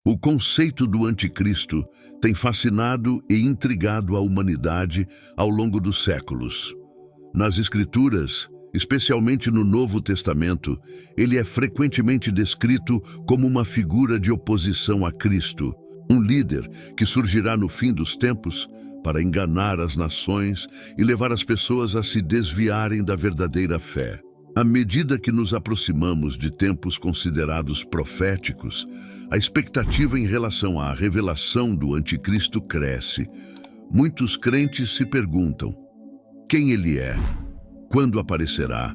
O conceito do anticristo tem fascinado e intrigado a humanidade ao longo dos séculos. Nas Escrituras, especialmente no Novo Testamento, ele é frequentemente descrito como uma figura de oposição a Cristo, um líder que surgirá no fim dos tempos para enganar as nações e levar as pessoas a se desviarem da verdadeira fé. À medida que nos aproximamos de tempos considerados proféticos, a expectativa em relação à revelação do anticristo cresce. Muitos crentes se perguntam: quem ele é? Quando aparecerá?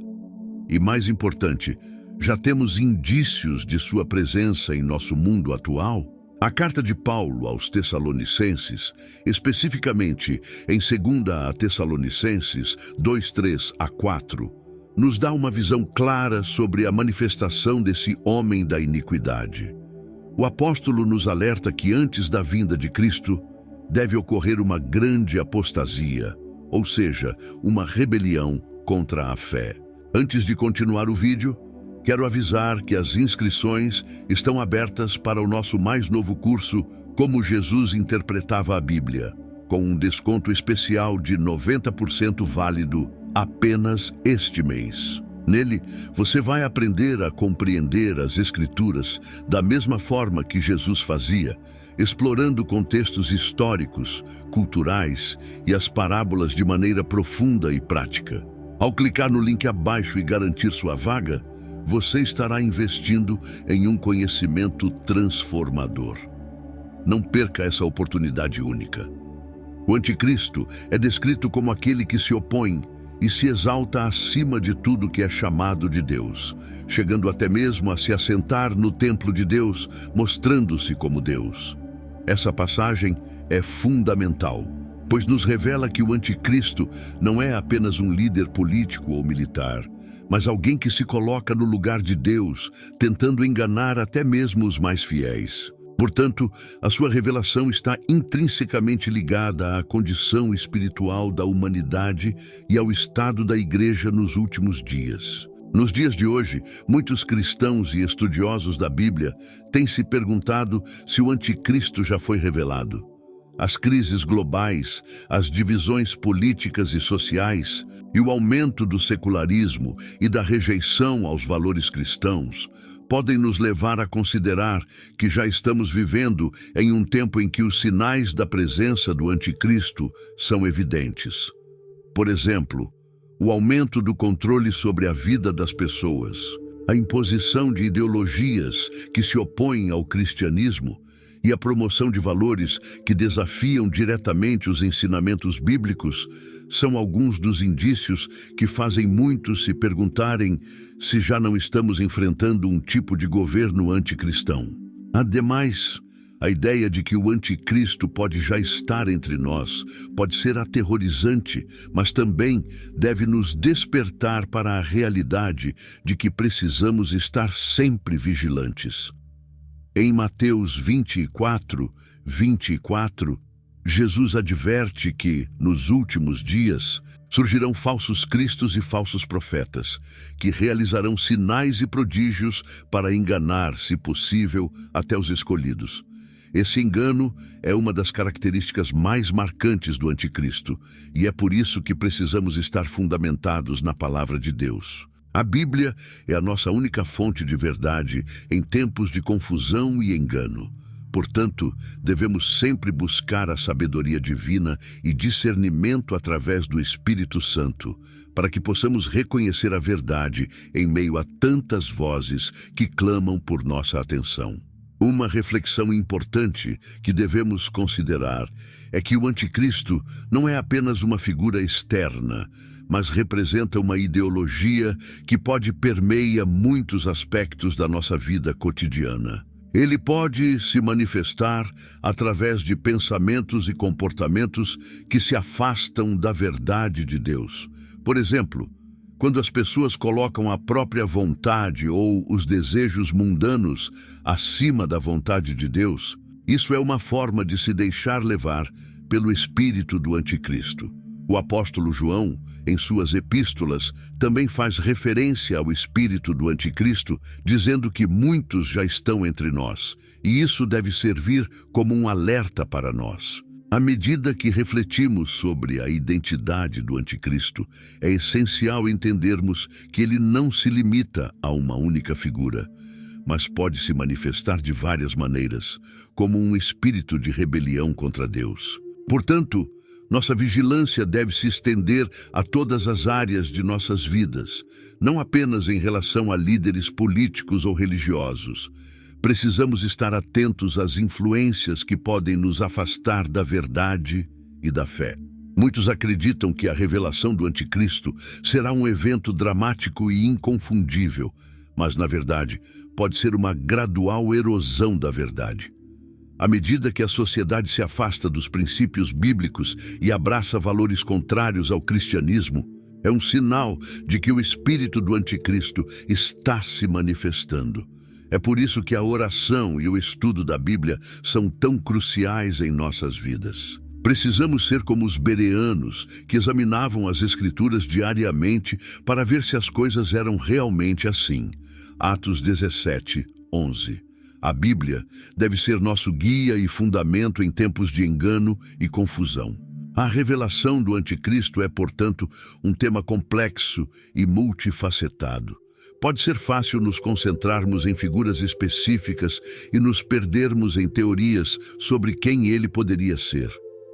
E mais importante, já temos indícios de sua presença em nosso mundo atual? A carta de Paulo aos Tessalonicenses, especificamente em 2 Tessalonicenses 2:3-4, nos dá uma visão clara sobre a manifestação desse homem da iniquidade. O apóstolo nos alerta que antes da vinda de Cristo deve ocorrer uma grande apostasia, ou seja, uma rebelião contra a fé. Antes de continuar o vídeo, quero avisar que as inscrições estão abertas para o nosso mais novo curso Como Jesus Interpretava a Bíblia, com um desconto especial de 90% válido apenas este mês. Nele, você vai aprender a compreender as Escrituras da mesma forma que Jesus fazia, explorando contextos históricos, culturais e as parábolas de maneira profunda e prática. Ao clicar no link abaixo e garantir sua vaga, você estará investindo em um conhecimento transformador. Não perca essa oportunidade única. O anticristo é descrito como aquele que se opõe e se exalta acima de tudo que é chamado de Deus, chegando até mesmo a se assentar no templo de Deus, mostrando-se como Deus. Essa passagem é fundamental, pois nos revela que o anticristo não é apenas um líder político ou militar, mas alguém que se coloca no lugar de Deus, tentando enganar até mesmo os mais fiéis. Portanto, a sua revelação está intrinsecamente ligada à condição espiritual da humanidade e ao estado da igreja nos últimos dias. Nos dias de hoje, muitos cristãos e estudiosos da Bíblia têm se perguntado se o anticristo já foi revelado. As crises globais, as divisões políticas e sociais e o aumento do secularismo e da rejeição aos valores cristãos podem nos levar a considerar que já estamos vivendo em um tempo em que os sinais da presença do anticristo são evidentes. Por exemplo, o aumento do controle sobre a vida das pessoas, a imposição de ideologias que se opõem ao cristianismo e a promoção de valores que desafiam diretamente os ensinamentos bíblicos são alguns dos indícios que fazem muitos se perguntarem se já não estamos enfrentando um tipo de governo anticristão. Ademais, a ideia de que o anticristo pode já estar entre nós pode ser aterrorizante, mas também deve nos despertar para a realidade de que precisamos estar sempre vigilantes. Em Mateus 24:24, Jesus adverte que, nos últimos dias, surgirão falsos cristos e falsos profetas, que realizarão sinais e prodígios para enganar, se possível, até os escolhidos. Esse engano é uma das características mais marcantes do anticristo, e é por isso que precisamos estar fundamentados na palavra de Deus. A Bíblia é a nossa única fonte de verdade em tempos de confusão e engano. Portanto, devemos sempre buscar a sabedoria divina e discernimento através do Espírito Santo, para que possamos reconhecer a verdade em meio a tantas vozes que clamam por nossa atenção. Uma reflexão importante que devemos considerar é que o anticristo não é apenas uma figura externa, mas representa uma ideologia que pode permear muitos aspectos da nossa vida cotidiana. Ele pode se manifestar através de pensamentos e comportamentos que se afastam da verdade de Deus. Por exemplo, quando as pessoas colocam a própria vontade ou os desejos mundanos acima da vontade de Deus, isso é uma forma de se deixar levar pelo espírito do anticristo. O apóstolo João, em suas epístolas, também faz referência ao espírito do anticristo, dizendo que muitos já estão entre nós, e isso deve servir como um alerta para nós. À medida que refletimos sobre a identidade do anticristo, é essencial entendermos que ele não se limita a uma única figura, mas pode se manifestar de várias maneiras, como um espírito de rebelião contra Deus. Portanto, nossa vigilância deve se estender a todas as áreas de nossas vidas, não apenas em relação a líderes políticos ou religiosos. Precisamos estar atentos às influências que podem nos afastar da verdade e da fé. Muitos acreditam que a revelação do anticristo será um evento dramático e inconfundível, mas, na verdade, pode ser uma gradual erosão da verdade. À medida que a sociedade se afasta dos princípios bíblicos e abraça valores contrários ao cristianismo, é um sinal de que o espírito do anticristo está se manifestando. É por isso que a oração e o estudo da Bíblia são tão cruciais em nossas vidas. Precisamos ser como os bereanos, que examinavam as Escrituras diariamente para ver se as coisas eram realmente assim. Atos 17, 11. A Bíblia deve ser nosso guia e fundamento em tempos de engano e confusão. A revelação do anticristo é, portanto, um tema complexo e multifacetado. Pode ser fácil nos concentrarmos em figuras específicas e nos perdermos em teorias sobre quem ele poderia ser.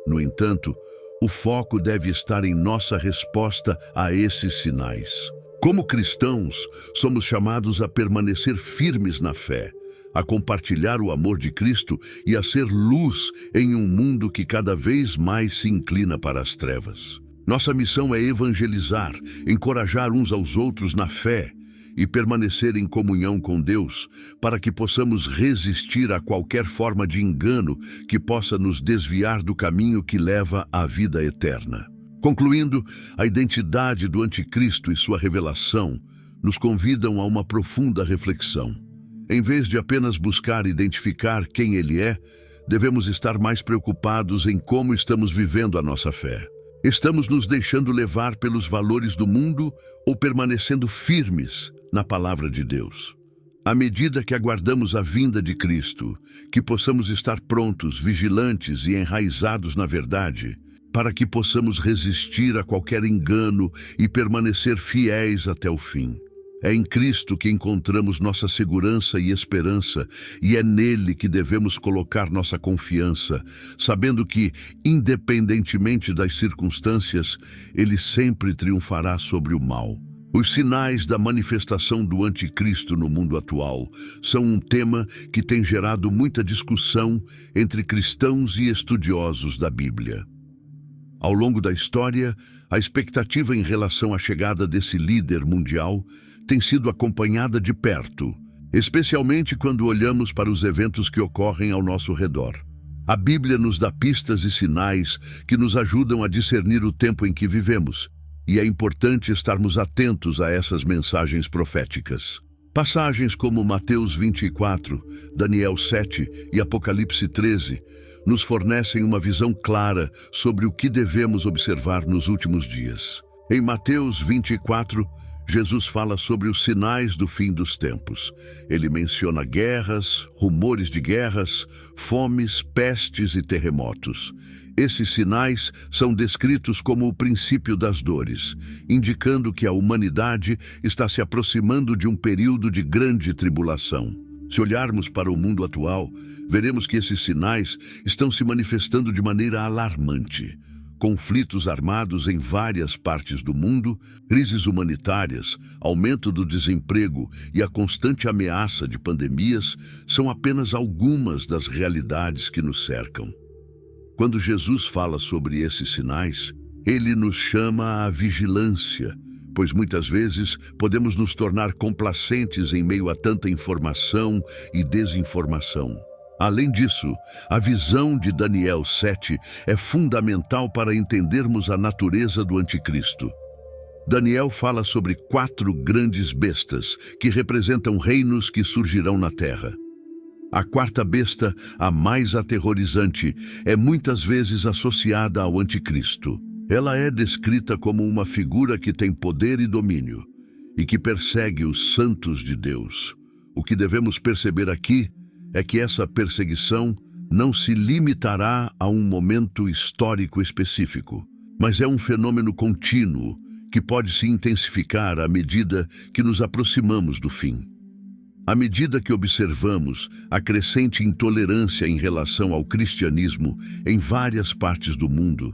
No entanto, o foco deve estar em nossa resposta a esses sinais. Como cristãos, somos chamados a permanecer firmes na fé, a compartilhar o amor de Cristo e a ser luz em um mundo que cada vez mais se inclina para as trevas. Nossa missão é evangelizar, encorajar uns aos outros na fé e permanecer em comunhão com Deus, para que possamos resistir a qualquer forma de engano que possa nos desviar do caminho que leva à vida eterna. Concluindo, a identidade do anticristo e sua revelação nos convidam a uma profunda reflexão. Em vez de apenas buscar identificar quem ele é, devemos estar mais preocupados em como estamos vivendo a nossa fé. Estamos nos deixando levar pelos valores do mundo ou permanecendo firmes na palavra de Deus? À medida que aguardamos a vinda de Cristo, que possamos estar prontos, vigilantes e enraizados na verdade, para que possamos resistir a qualquer engano e permanecer fiéis até o fim. É em Cristo que encontramos nossa segurança e esperança, e é nele que devemos colocar nossa confiança, sabendo que, independentemente das circunstâncias, ele sempre triunfará sobre o mal. Os sinais da manifestação do anticristo no mundo atual são um tema que tem gerado muita discussão entre cristãos e estudiosos da Bíblia. Ao longo da história, a expectativa em relação à chegada desse líder mundial tem sido acompanhada de perto, especialmente quando olhamos para os eventos que ocorrem ao nosso redor. A Bíblia nos dá pistas e sinais que nos ajudam a discernir o tempo em que vivemos, e é importante estarmos atentos a essas mensagens proféticas. Passagens como Mateus 24, Daniel 7 e Apocalipse 13 nos fornecem uma visão clara sobre o que devemos observar nos últimos dias. Em Mateus 24, Jesus fala sobre os sinais do fim dos tempos. Ele menciona guerras, rumores de guerras, fomes, pestes e terremotos. Esses sinais são descritos como o princípio das dores, indicando que a humanidade está se aproximando de um período de grande tribulação. Se olharmos para o mundo atual, veremos que esses sinais estão se manifestando de maneira alarmante. Conflitos armados em várias partes do mundo, crises humanitárias, aumento do desemprego e a constante ameaça de pandemias são apenas algumas das realidades que nos cercam. Quando Jesus fala sobre esses sinais, ele nos chama à vigilância, pois muitas vezes podemos nos tornar complacentes em meio a tanta informação e desinformação. Além disso, a visão de Daniel 7 é fundamental para entendermos a natureza do anticristo. Daniel fala sobre 4 grandes bestas que representam reinos que surgirão na terra. A quarta besta, a mais aterrorizante, é muitas vezes associada ao anticristo. Ela é descrita como uma figura que tem poder e domínio e que persegue os santos de Deus. O que devemos perceber aqui é que essa perseguição não se limitará a um momento histórico específico, mas é um fenômeno contínuo que pode se intensificar à medida que nos aproximamos do fim. À medida que observamos a crescente intolerância em relação ao cristianismo em várias partes do mundo,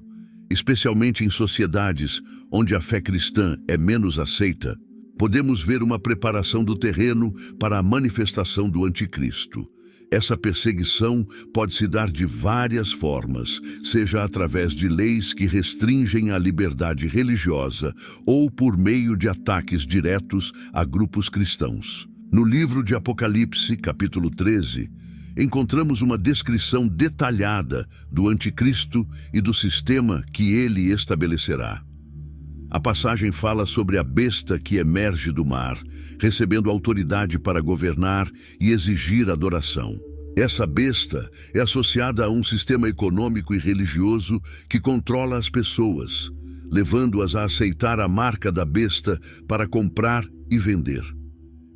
especialmente em sociedades onde a fé cristã é menos aceita, podemos ver uma preparação do terreno para a manifestação do anticristo. Essa perseguição pode se dar de várias formas, seja através de leis que restringem a liberdade religiosa ou por meio de ataques diretos a grupos cristãos. No livro de Apocalipse, capítulo 13, encontramos uma descrição detalhada do anticristo e do sistema que ele estabelecerá. A passagem fala sobre a besta que emerge do mar, recebendo autoridade para governar e exigir adoração. Essa besta é associada a um sistema econômico e religioso que controla as pessoas, levando-as a aceitar a marca da besta para comprar e vender.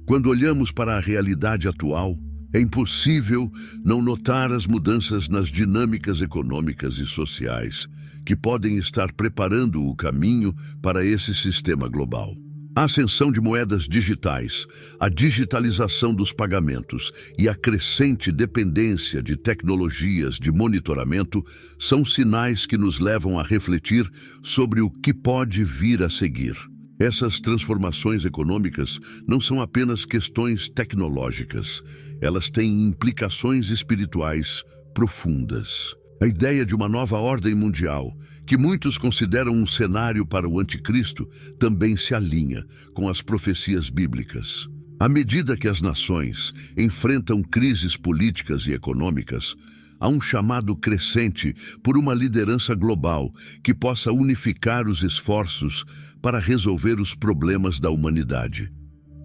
Quando olhamos para a realidade atual, é impossível não notar as mudanças nas dinâmicas econômicas e sociais que podem estar preparando o caminho para esse sistema global. A ascensão de moedas digitais, a digitalização dos pagamentos e a crescente dependência de tecnologias de monitoramento são sinais que nos levam a refletir sobre o que pode vir a seguir. Essas transformações econômicas não são apenas questões tecnológicas, elas têm implicações espirituais profundas. A ideia de uma nova ordem mundial, que muitos consideram um cenário para o anticristo, também se alinha com as profecias bíblicas. À medida que as nações enfrentam crises políticas e econômicas, há um chamado crescente por uma liderança global que possa unificar os esforços para resolver os problemas da humanidade.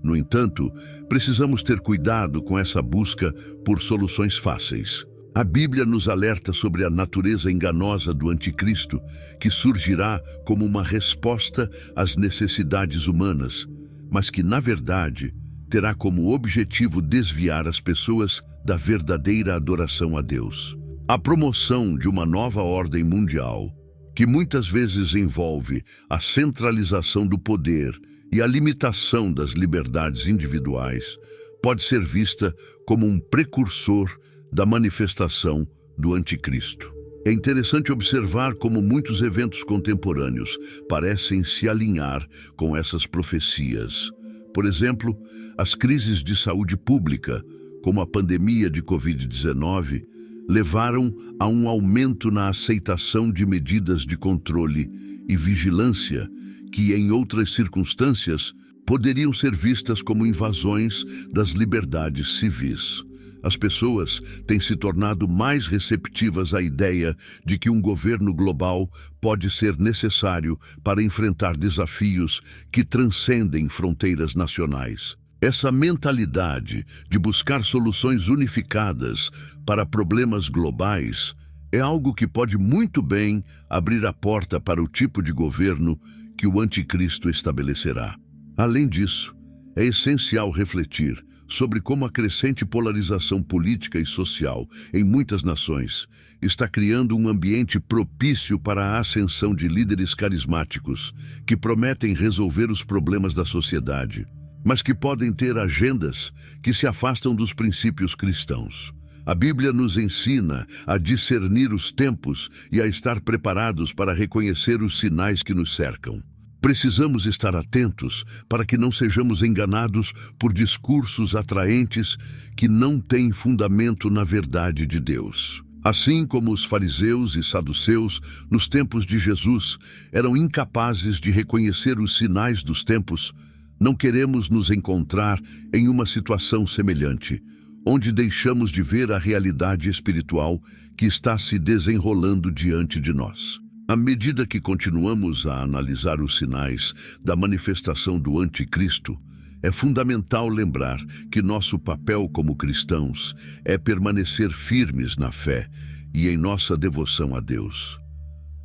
No entanto, precisamos ter cuidado com essa busca por soluções fáceis. A Bíblia nos alerta sobre a natureza enganosa do anticristo, que surgirá como uma resposta às necessidades humanas, mas que, na verdade, terá como objetivo desviar as pessoas da verdadeira adoração a Deus. A promoção de uma nova ordem mundial, que muitas vezes envolve a centralização do poder e a limitação das liberdades individuais, pode ser vista como um precursor da manifestação do anticristo. É interessante observar como muitos eventos contemporâneos parecem se alinhar com essas profecias. Por exemplo, as crises de saúde pública, como a pandemia de Covid-19, levaram a um aumento na aceitação de medidas de controle e vigilância que, em outras circunstâncias, poderiam ser vistas como invasões das liberdades civis. As pessoas têm se tornado mais receptivas à ideia de que um governo global pode ser necessário para enfrentar desafios que transcendem fronteiras nacionais. Essa mentalidade de buscar soluções unificadas para problemas globais é algo que pode muito bem abrir a porta para o tipo de governo que o anticristo estabelecerá. Além disso, é essencial refletir sobre como a crescente polarização política e social em muitas nações está criando um ambiente propício para a ascensão de líderes carismáticos que prometem resolver os problemas da sociedade, mas que podem ter agendas que se afastam dos princípios cristãos. A Bíblia nos ensina a discernir os tempos e a estar preparados para reconhecer os sinais que nos cercam. Precisamos estar atentos para que não sejamos enganados por discursos atraentes que não têm fundamento na verdade de Deus. Assim como os fariseus e saduceus, nos tempos de Jesus, eram incapazes de reconhecer os sinais dos tempos, não queremos nos encontrar em uma situação semelhante, onde deixamos de ver a realidade espiritual que está se desenrolando diante de nós. À medida que continuamos a analisar os sinais da manifestação do anticristo, é fundamental lembrar que nosso papel como cristãos é permanecer firmes na fé e em nossa devoção a Deus.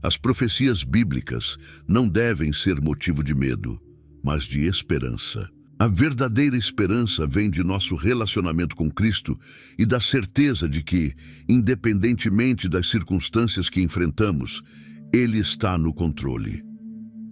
As profecias bíblicas não devem ser motivo de medo, mas de esperança. A verdadeira esperança vem de nosso relacionamento com Cristo e da certeza de que, independentemente das circunstâncias que enfrentamos, Ele está no controle.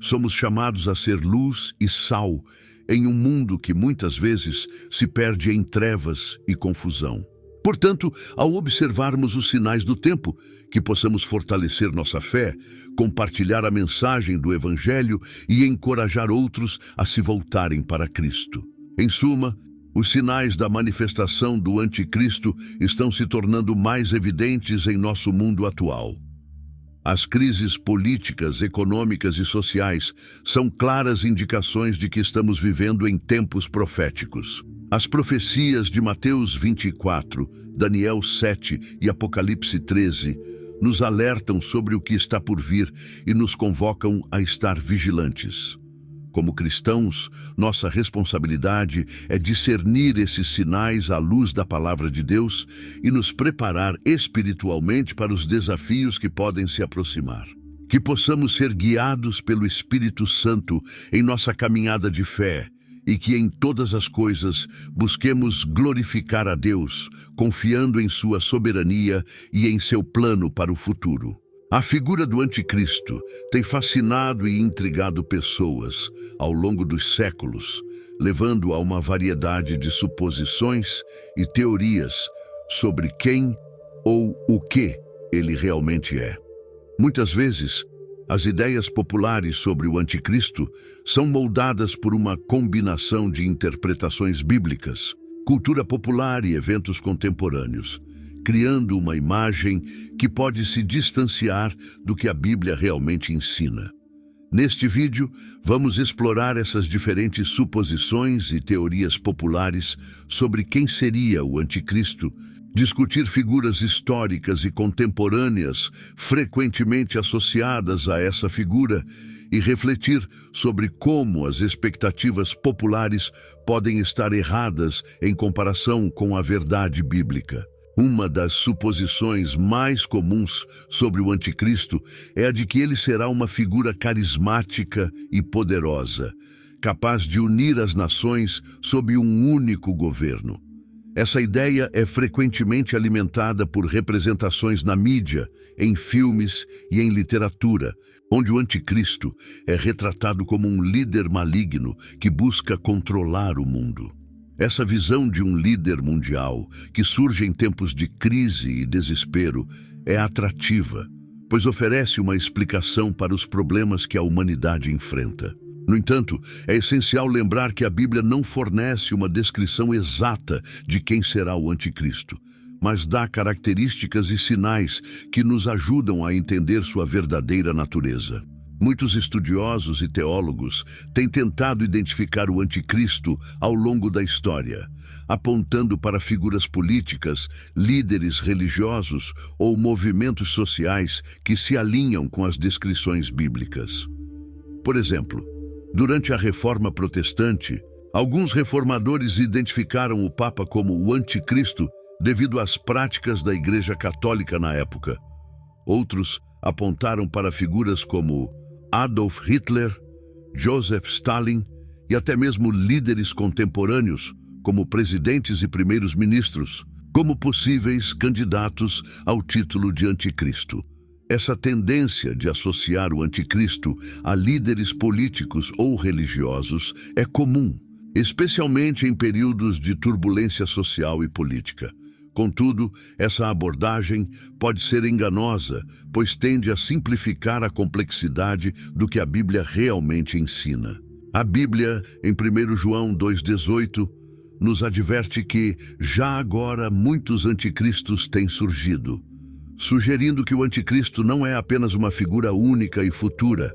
Somos chamados a ser luz e sal em um mundo que muitas vezes se perde em trevas e confusão. Portanto, ao observarmos os sinais do tempo, que possamos fortalecer nossa fé, compartilhar a mensagem do Evangelho e encorajar outros a se voltarem para Cristo. Em suma, os sinais da manifestação do Anticristo estão se tornando mais evidentes em nosso mundo atual. As crises políticas, econômicas e sociais são claras indicações de que estamos vivendo em tempos proféticos. As profecias de Mateus 24, Daniel 7 e Apocalipse 13 nos alertam sobre o que está por vir e nos convocam a estar vigilantes. Como cristãos, nossa responsabilidade é discernir esses sinais à luz da palavra de Deus e nos preparar espiritualmente para os desafios que podem se aproximar. Que possamos ser guiados pelo Espírito Santo em nossa caminhada de fé e que em todas as coisas busquemos glorificar a Deus, confiando em sua soberania e em seu plano para o futuro. A figura do Anticristo tem fascinado e intrigado pessoas ao longo dos séculos, levando a uma variedade de suposições e teorias sobre quem ou o que ele realmente é. Muitas vezes, as ideias populares sobre o Anticristo são moldadas por uma combinação de interpretações bíblicas, cultura popular e eventos contemporâneos, criando uma imagem que pode se distanciar do que a Bíblia realmente ensina. Neste vídeo, vamos explorar essas diferentes suposições e teorias populares sobre quem seria o Anticristo, discutir figuras históricas e contemporâneas frequentemente associadas a essa figura e refletir sobre como as expectativas populares podem estar erradas em comparação com a verdade bíblica. Uma das suposições mais comuns sobre o Anticristo é a de que ele será uma figura carismática e poderosa, capaz de unir as nações sob um único governo. Essa ideia é frequentemente alimentada por representações na mídia, em filmes e em literatura, onde o Anticristo é retratado como um líder maligno que busca controlar o mundo. Essa visão de um líder mundial, que surge em tempos de crise e desespero, é atrativa, pois oferece uma explicação para os problemas que a humanidade enfrenta. No entanto, é essencial lembrar que a Bíblia não fornece uma descrição exata de quem será o Anticristo, mas dá características e sinais que nos ajudam a entender sua verdadeira natureza. Muitos estudiosos e teólogos têm tentado identificar o Anticristo ao longo da história, apontando para figuras políticas, líderes religiosos ou movimentos sociais que se alinham com as descrições bíblicas. Por exemplo, durante a Reforma Protestante, alguns reformadores identificaram o Papa como o Anticristo devido às práticas da Igreja Católica na época. Outros apontaram para figuras como Adolf Hitler, Joseph Stalin e até mesmo líderes contemporâneos, como presidentes e primeiros-ministros, como possíveis candidatos ao título de Anticristo. Essa tendência de associar o Anticristo a líderes políticos ou religiosos é comum, especialmente em períodos de turbulência social e política. Contudo, essa abordagem pode ser enganosa, pois tende a simplificar a complexidade do que a Bíblia realmente ensina. A Bíblia, em 1 João 2,18, nos adverte que, já agora, muitos anticristos têm surgido, sugerindo que o Anticristo não é apenas uma figura única e futura,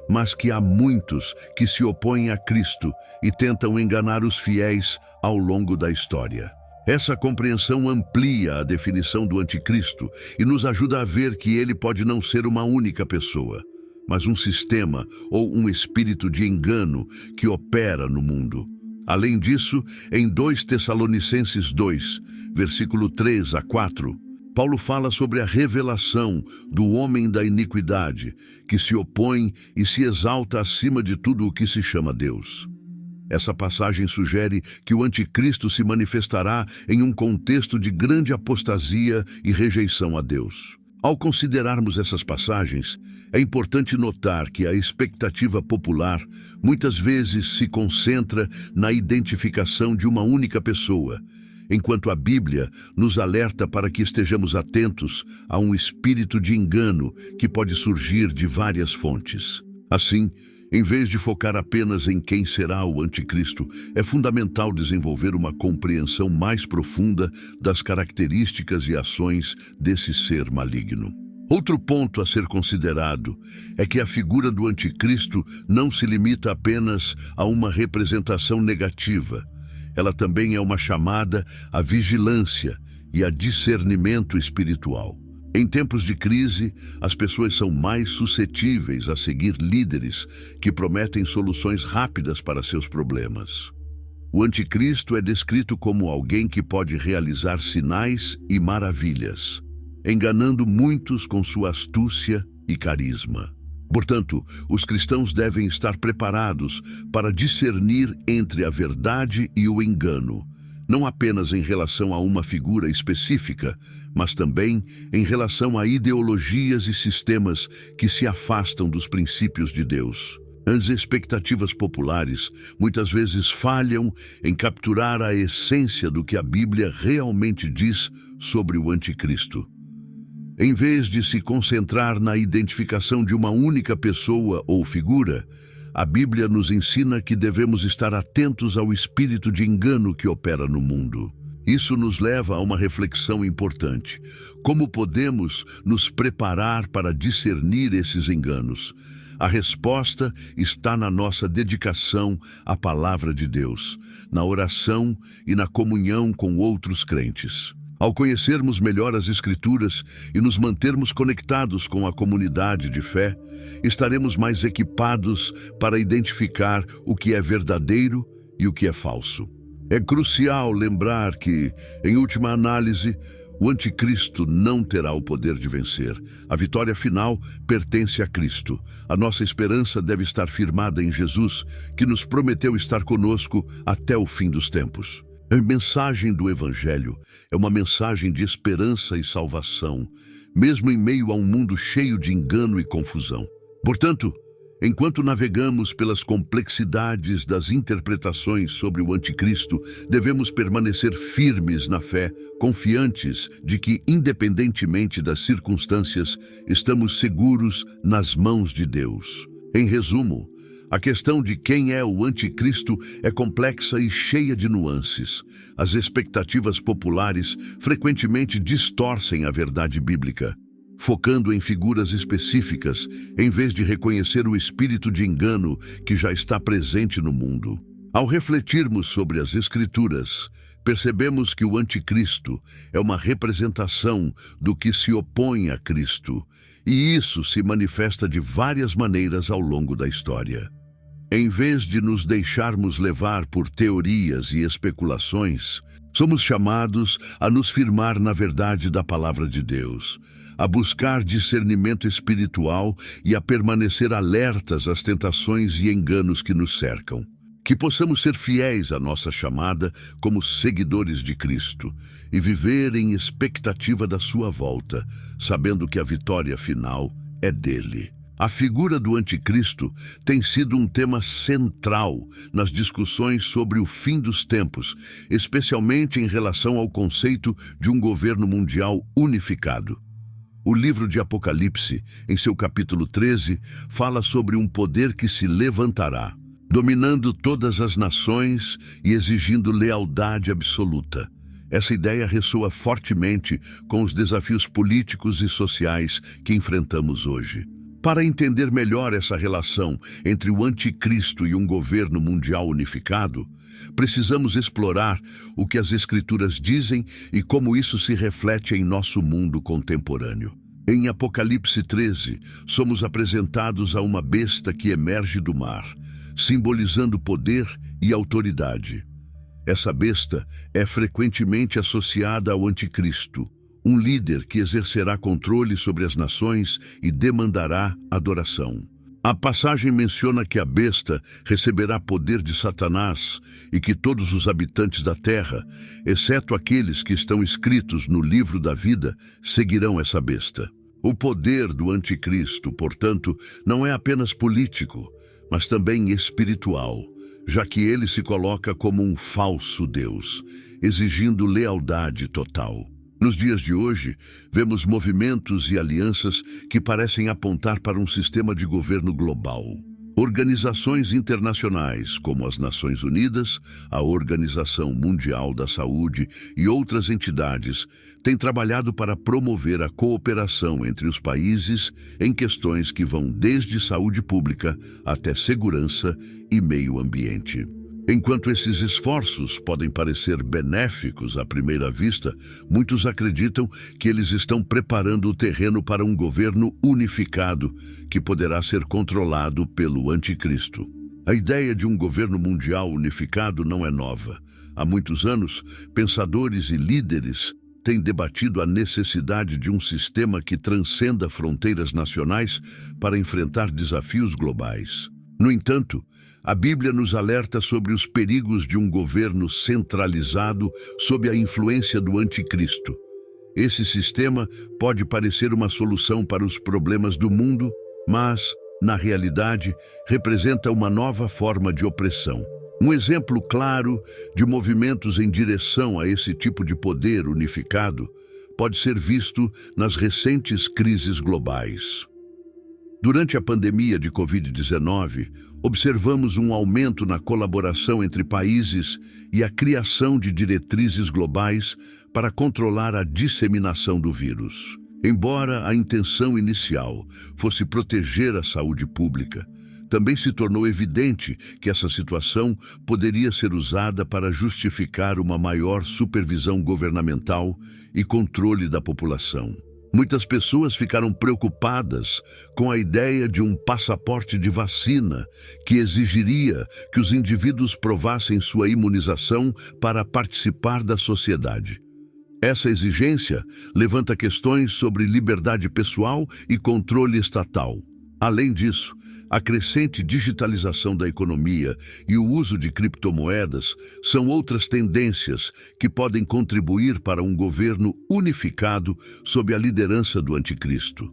mas que há muitos que se opõem a Cristo e tentam enganar os fiéis ao longo da história. Essa compreensão amplia a definição do Anticristo e nos ajuda a ver que ele pode não ser uma única pessoa, mas um sistema ou um espírito de engano que opera no mundo. Além disso, em 2 Tessalonicenses 2, versículo 3 a 4, Paulo fala sobre a revelação do homem da iniquidade, que se opõe e se exalta acima de tudo o que se chama Deus. Essa passagem sugere que o anticristo se manifestará em um contexto de grande apostasia e rejeição a Deus. Ao considerarmos essas passagens, é importante notar que a expectativa popular muitas vezes se concentra na identificação de uma única pessoa, enquanto a Bíblia nos alerta para que estejamos atentos a um espírito de engano que pode surgir de várias fontes. Assim, em vez de focar apenas em quem será o anticristo, é fundamental desenvolver uma compreensão mais profunda das características e ações desse ser maligno. Outro ponto a ser considerado é que a figura do anticristo não se limita apenas a uma representação negativa. Ela também é uma chamada à vigilância e a discernimento espiritual. Em tempos de crise, as pessoas são mais suscetíveis a seguir líderes que prometem soluções rápidas para seus problemas. O anticristo é descrito como alguém que pode realizar sinais e maravilhas, enganando muitos com sua astúcia e carisma. Portanto, os cristãos devem estar preparados para discernir entre a verdade e o engano, não apenas em relação a uma figura específica, mas também em relação a ideologias e sistemas que se afastam dos princípios de Deus. As expectativas populares muitas vezes falham em capturar a essência do que a Bíblia realmente diz sobre o anticristo. Em vez de se concentrar na identificação de uma única pessoa ou figura, a Bíblia nos ensina que devemos estar atentos ao espírito de engano que opera no mundo. Isso nos leva a uma reflexão importante. Como podemos nos preparar para discernir esses enganos? A resposta está na nossa dedicação à palavra de Deus, na oração e na comunhão com outros crentes. Ao conhecermos melhor as Escrituras e nos mantermos conectados com a comunidade de fé, estaremos mais equipados para identificar o que é verdadeiro e o que é falso. É crucial lembrar que, em última análise, o anticristo não terá o poder de vencer. A vitória final pertence a Cristo. A nossa esperança deve estar firmada em Jesus, que nos prometeu estar conosco até o fim dos tempos. A mensagem do Evangelho é uma mensagem de esperança e salvação, mesmo em meio a um mundo cheio de engano e confusão. Portanto, enquanto navegamos pelas complexidades das interpretações sobre o anticristo, devemos permanecer firmes na fé, confiantes de que, independentemente das circunstâncias, estamos seguros nas mãos de Deus. Em resumo, a questão de quem é o anticristo é complexa e cheia de nuances. As expectativas populares frequentemente distorcem a verdade bíblica, focando em figuras específicas, em vez de reconhecer o espírito de engano que já está presente no mundo. Ao refletirmos sobre as Escrituras, percebemos que o anticristo é uma representação do que se opõe a Cristo, e isso se manifesta de várias maneiras ao longo da história. Em vez de nos deixarmos levar por teorias e especulações, somos chamados a nos firmar na verdade da palavra de Deus, a buscar discernimento espiritual e a permanecer alertas às tentações e enganos que nos cercam. Que possamos ser fiéis à nossa chamada como seguidores de Cristo e viver em expectativa da sua volta, sabendo que a vitória final é dele. A figura do anticristo tem sido um tema central nas discussões sobre o fim dos tempos, especialmente em relação ao conceito de um governo mundial unificado. O livro de Apocalipse, em seu capítulo 13, fala sobre um poder que se levantará, dominando todas as nações e exigindo lealdade absoluta. Essa ideia ressoa fortemente com os desafios políticos e sociais que enfrentamos hoje. Para entender melhor essa relação entre o anticristo e um governo mundial unificado, precisamos explorar o que as Escrituras dizem e como isso se reflete em nosso mundo contemporâneo. Em Apocalipse 13, somos apresentados a uma besta que emerge do mar, simbolizando poder e autoridade. Essa besta é frequentemente associada ao anticristo, um líder que exercerá controle sobre as nações e demandará adoração. A passagem menciona que a besta receberá poder de Satanás e que todos os habitantes da terra, exceto aqueles que estão escritos no livro da vida, seguirão essa besta. O poder do anticristo, portanto, não é apenas político, mas também espiritual, já que ele se coloca como um falso Deus, exigindo lealdade total. Nos dias de hoje, vemos movimentos e alianças que parecem apontar para um sistema de governo global. Organizações internacionais, como as Nações Unidas, a Organização Mundial da Saúde e outras entidades, têm trabalhado para promover a cooperação entre os países em questões que vão desde saúde pública até segurança e meio ambiente. Enquanto esses esforços podem parecer benéficos à primeira vista, muitos acreditam que eles estão preparando o terreno para um governo unificado que poderá ser controlado pelo anticristo. A ideia de um governo mundial unificado não é nova. Há muitos anos, pensadores e líderes têm debatido a necessidade de um sistema que transcenda fronteiras nacionais para enfrentar desafios globais. No entanto, a Bíblia nos alerta sobre os perigos de um governo centralizado sob a influência do anticristo. Esse sistema pode parecer uma solução para os problemas do mundo, mas, na realidade, representa uma nova forma de opressão. Um exemplo claro de movimentos em direção a esse tipo de poder unificado pode ser visto nas recentes crises globais. Durante a pandemia de Covid-19, observamos um aumento na colaboração entre países e a criação de diretrizes globais para controlar a disseminação do vírus. Embora a intenção inicial fosse proteger a saúde pública, também se tornou evidente que essa situação poderia ser usada para justificar uma maior supervisão governamental e controle da população. Muitas pessoas ficaram preocupadas com a ideia de um passaporte de vacina que exigiria que os indivíduos provassem sua imunização para participar da sociedade. Essa exigência levanta questões sobre liberdade pessoal e controle estatal. Além disso, a crescente digitalização da economia e o uso de criptomoedas são outras tendências que podem contribuir para um governo unificado sob a liderança do anticristo.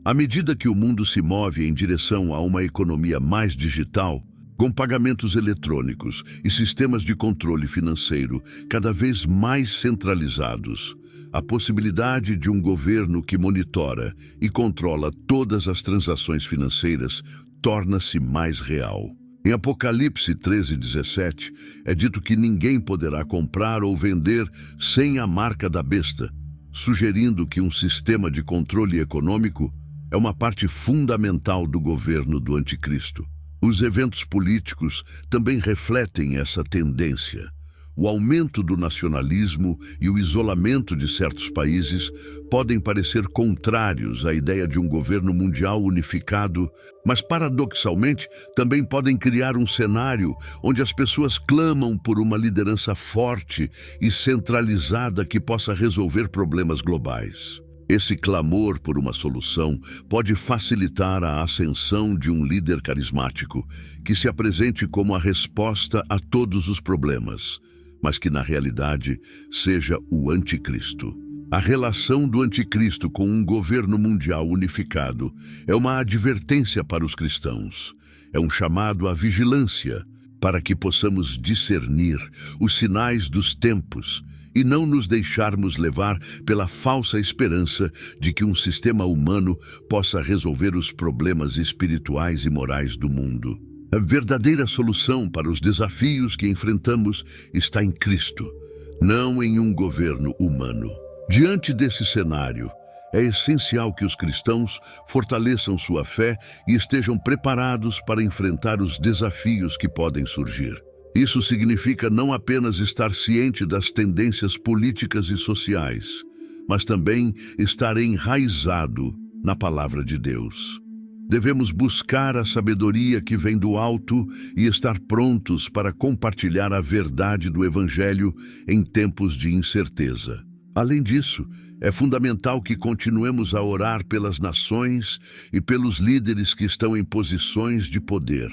À medida que o mundo se move em direção a uma economia mais digital, com pagamentos eletrônicos e sistemas de controle financeiro cada vez mais centralizados, a possibilidade de um governo que monitora e controla todas as transações financeiras torna-se mais real. Em Apocalipse 13:17, é dito que ninguém poderá comprar ou vender sem a marca da besta, sugerindo que um sistema de controle econômico é uma parte fundamental do governo do anticristo. Os eventos políticos também refletem essa tendência. O aumento do nacionalismo e o isolamento de certos países podem parecer contrários à ideia de um governo mundial unificado, mas paradoxalmente também podem criar um cenário onde as pessoas clamam por uma liderança forte e centralizada que possa resolver problemas globais. Esse clamor por uma solução pode facilitar a ascensão de um líder carismático que se apresente como a resposta a todos os problemas, mas que na realidade seja o anticristo. A relação do anticristo com um governo mundial unificado é uma advertência para os cristãos. É um chamado à vigilância para que possamos discernir os sinais dos tempos e não nos deixarmos levar pela falsa esperança de que um sistema humano possa resolver os problemas espirituais e morais do mundo. A verdadeira solução para os desafios que enfrentamos está em Cristo, não em um governo humano. Diante desse cenário, é essencial que os cristãos fortaleçam sua fé e estejam preparados para enfrentar os desafios que podem surgir. Isso significa não apenas estar ciente das tendências políticas e sociais, mas também estar enraizado na palavra de Deus. Devemos buscar a sabedoria que vem do alto e estar prontos para compartilhar a verdade do Evangelho em tempos de incerteza. Além disso, é fundamental que continuemos a orar pelas nações e pelos líderes que estão em posições de poder.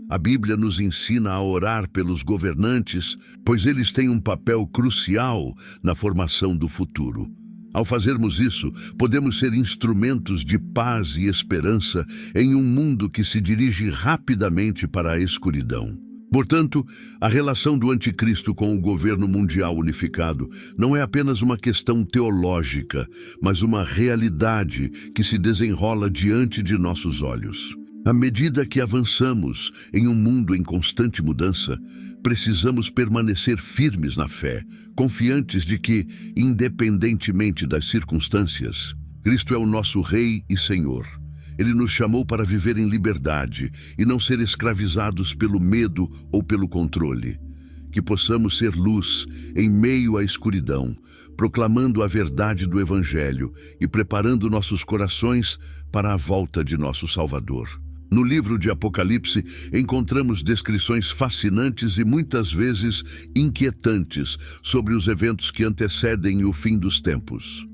A Bíblia nos ensina a orar pelos governantes, pois eles têm um papel crucial na formação do futuro. Ao fazermos isso, podemos ser instrumentos de paz e esperança em um mundo que se dirige rapidamente para a escuridão. Portanto, a relação do anticristo com o governo mundial unificado não é apenas uma questão teológica, mas uma realidade que se desenrola diante de nossos olhos. À medida que avançamos em um mundo em constante mudança, precisamos permanecer firmes na fé, confiantes de que, independentemente das circunstâncias, Cristo é o nosso Rei e Senhor. Ele nos chamou para viver em liberdade e não ser escravizados pelo medo ou pelo controle. Que possamos ser luz em meio à escuridão, proclamando a verdade do Evangelho e preparando nossos corações para a volta de nosso Salvador. No livro de Apocalipse, encontramos descrições fascinantes e muitas vezes inquietantes sobre os eventos que antecedem o fim dos tempos.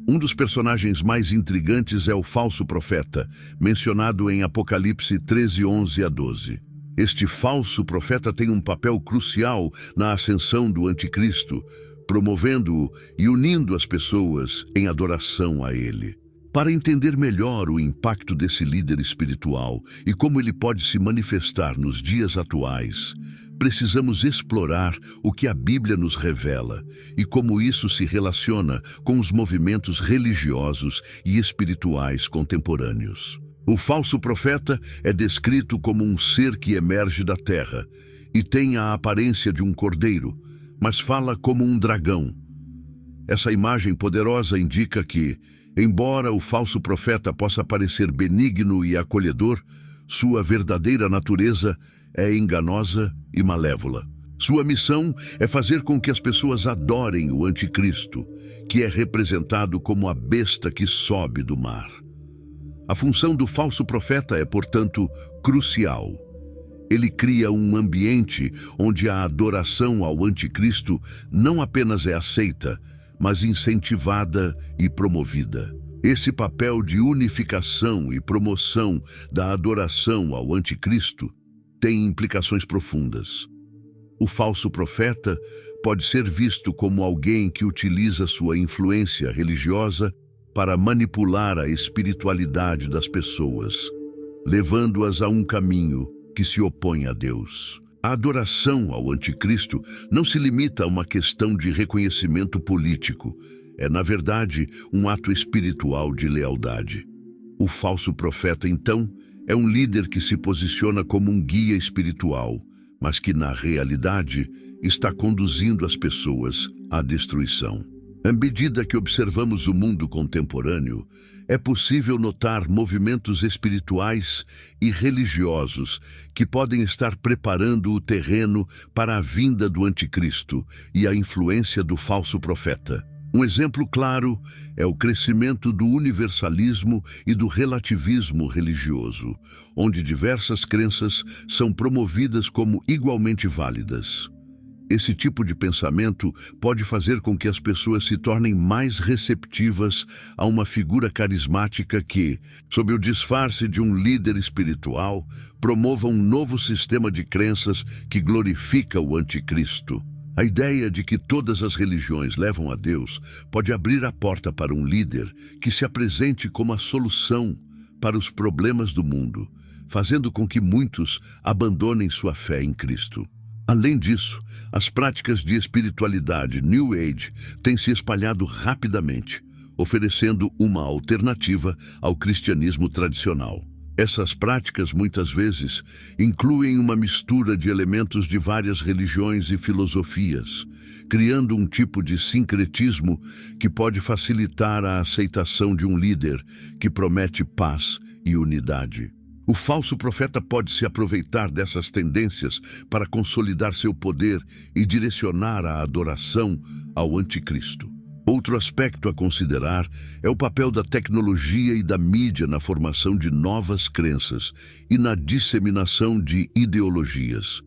Um dos personagens mais intrigantes é o falso profeta, mencionado em Apocalipse 13, 11 a 12. Este falso profeta tem um papel crucial na ascensão do anticristo, promovendo-o e unindo as pessoas em adoração a ele. Para entender melhor o impacto desse líder espiritual e como ele pode se manifestar nos dias atuais, precisamos explorar o que a Bíblia nos revela e como isso se relaciona com os movimentos religiosos e espirituais contemporâneos. O falso profeta é descrito como um ser que emerge da terra e tem a aparência de um cordeiro, mas fala como um dragão. Essa imagem poderosa indica que, embora o falso profeta possa parecer benigno e acolhedor, sua verdadeira natureza é enganosa e malévola. Sua missão é fazer com que as pessoas adorem o anticristo, que é representado como a besta que sobe do mar. A função do falso profeta é, portanto, crucial. Ele cria um ambiente onde a adoração ao anticristo não apenas é aceita, mas incentivada e promovida. Esse papel de unificação e promoção da adoração ao anticristo tem implicações profundas. O falso profeta pode ser visto como alguém que utiliza sua influência religiosa para manipular a espiritualidade das pessoas, levando-as a um caminho que se opõe a Deus. A adoração ao anticristo não se limita a uma questão de reconhecimento político. É, na verdade, um ato espiritual de lealdade. O falso profeta, então, é um líder que se posiciona como um guia espiritual, mas que, na realidade, está conduzindo as pessoas à destruição. À medida que observamos o mundo contemporâneo, é possível notar movimentos espirituais e religiosos que podem estar preparando o terreno para a vinda do anticristo e a influência do falso profeta. Um exemplo claro é o crescimento do universalismo e do relativismo religioso, onde diversas crenças são promovidas como igualmente válidas. Esse tipo de pensamento pode fazer com que as pessoas se tornem mais receptivas a uma figura carismática que, sob o disfarce de um líder espiritual, promova um novo sistema de crenças que glorifica o anticristo. A ideia de que todas as religiões levam a Deus pode abrir a porta para um líder que se apresente como a solução para os problemas do mundo, fazendo com que muitos abandonem sua fé em Cristo. Além disso, as práticas de espiritualidade New Age têm se espalhado rapidamente, oferecendo uma alternativa ao cristianismo tradicional. Essas práticas, muitas vezes, incluem uma mistura de elementos de várias religiões e filosofias, criando um tipo de sincretismo que pode facilitar a aceitação de um líder que promete paz e unidade. O falso profeta pode se aproveitar dessas tendências para consolidar seu poder e direcionar a adoração ao anticristo. Outro aspecto a considerar é o papel da tecnologia e da mídia na formação de novas crenças e na disseminação de ideologias.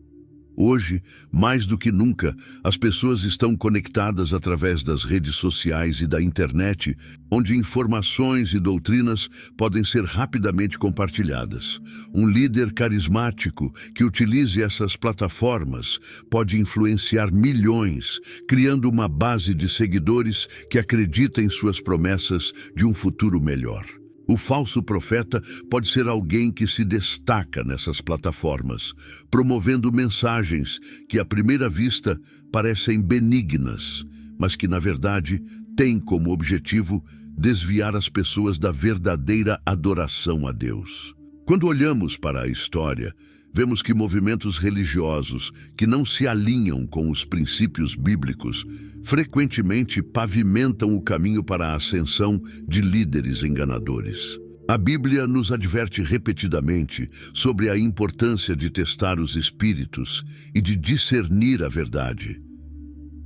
Hoje, mais do que nunca, as pessoas estão conectadas através das redes sociais e da internet, onde informações e doutrinas podem ser rapidamente compartilhadas. Um líder carismático que utilize essas plataformas pode influenciar milhões, criando uma base de seguidores que acredita em suas promessas de um futuro melhor. O falso profeta pode ser alguém que se destaca nessas plataformas, promovendo mensagens que à primeira vista parecem benignas, mas que na verdade têm como objetivo desviar as pessoas da verdadeira adoração a Deus. Quando olhamos para a história, vemos que movimentos religiosos que não se alinham com os princípios bíblicos frequentemente pavimentam o caminho para a ascensão de líderes enganadores. A Bíblia nos adverte repetidamente sobre a importância de testar os espíritos e de discernir a verdade.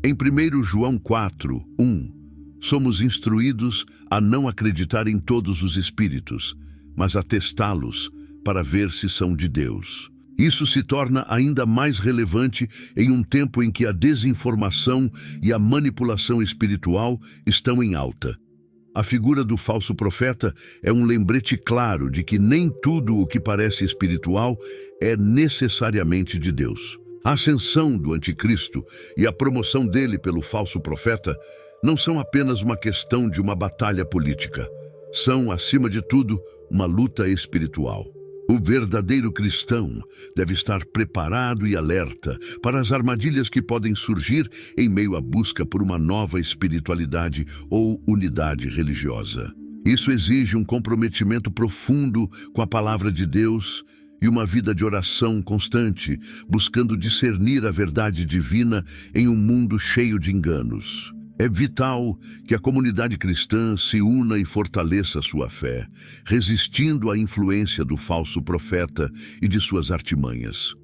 Em 1 João 4:1, somos instruídos a não acreditar em todos os espíritos, mas a testá-los para ver se são de Deus. Isso se torna ainda mais relevante em um tempo em que a desinformação e a manipulação espiritual estão em alta. A figura do falso profeta é um lembrete claro de que nem tudo o que parece espiritual é necessariamente de Deus. A ascensão do anticristo e a promoção dele pelo falso profeta não são apenas uma questão de uma batalha política. São, acima de tudo, uma luta espiritual. O verdadeiro cristão deve estar preparado e alerta para as armadilhas que podem surgir em meio à busca por uma nova espiritualidade ou unidade religiosa. Isso exige um comprometimento profundo com a palavra de Deus e uma vida de oração constante, buscando discernir a verdade divina em um mundo cheio de enganos. É vital que a comunidade cristã se una e fortaleça sua fé, resistindo à influência do falso profeta e de suas artimanhas.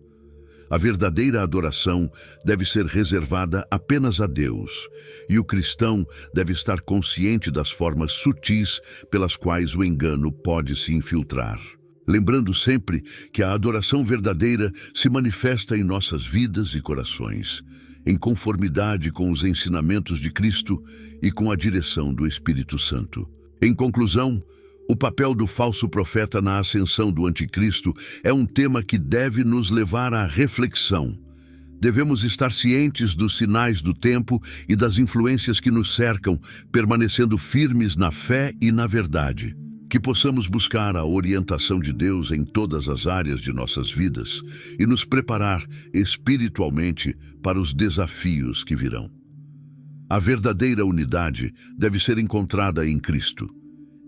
A verdadeira adoração deve ser reservada apenas a Deus, e o cristão deve estar consciente das formas sutis pelas quais o engano pode se infiltrar. Lembrando sempre que a adoração verdadeira se manifesta em nossas vidas e corações, em conformidade com os ensinamentos de Cristo e com a direção do Espírito Santo. Em conclusão, o papel do falso profeta na ascensão do anticristo é um tema que deve nos levar à reflexão. Devemos estar cientes dos sinais do tempo e das influências que nos cercam, permanecendo firmes na fé e na verdade. Que possamos buscar a orientação de Deus em todas as áreas de nossas vidas e nos preparar espiritualmente para os desafios que virão. A verdadeira unidade deve ser encontrada em Cristo,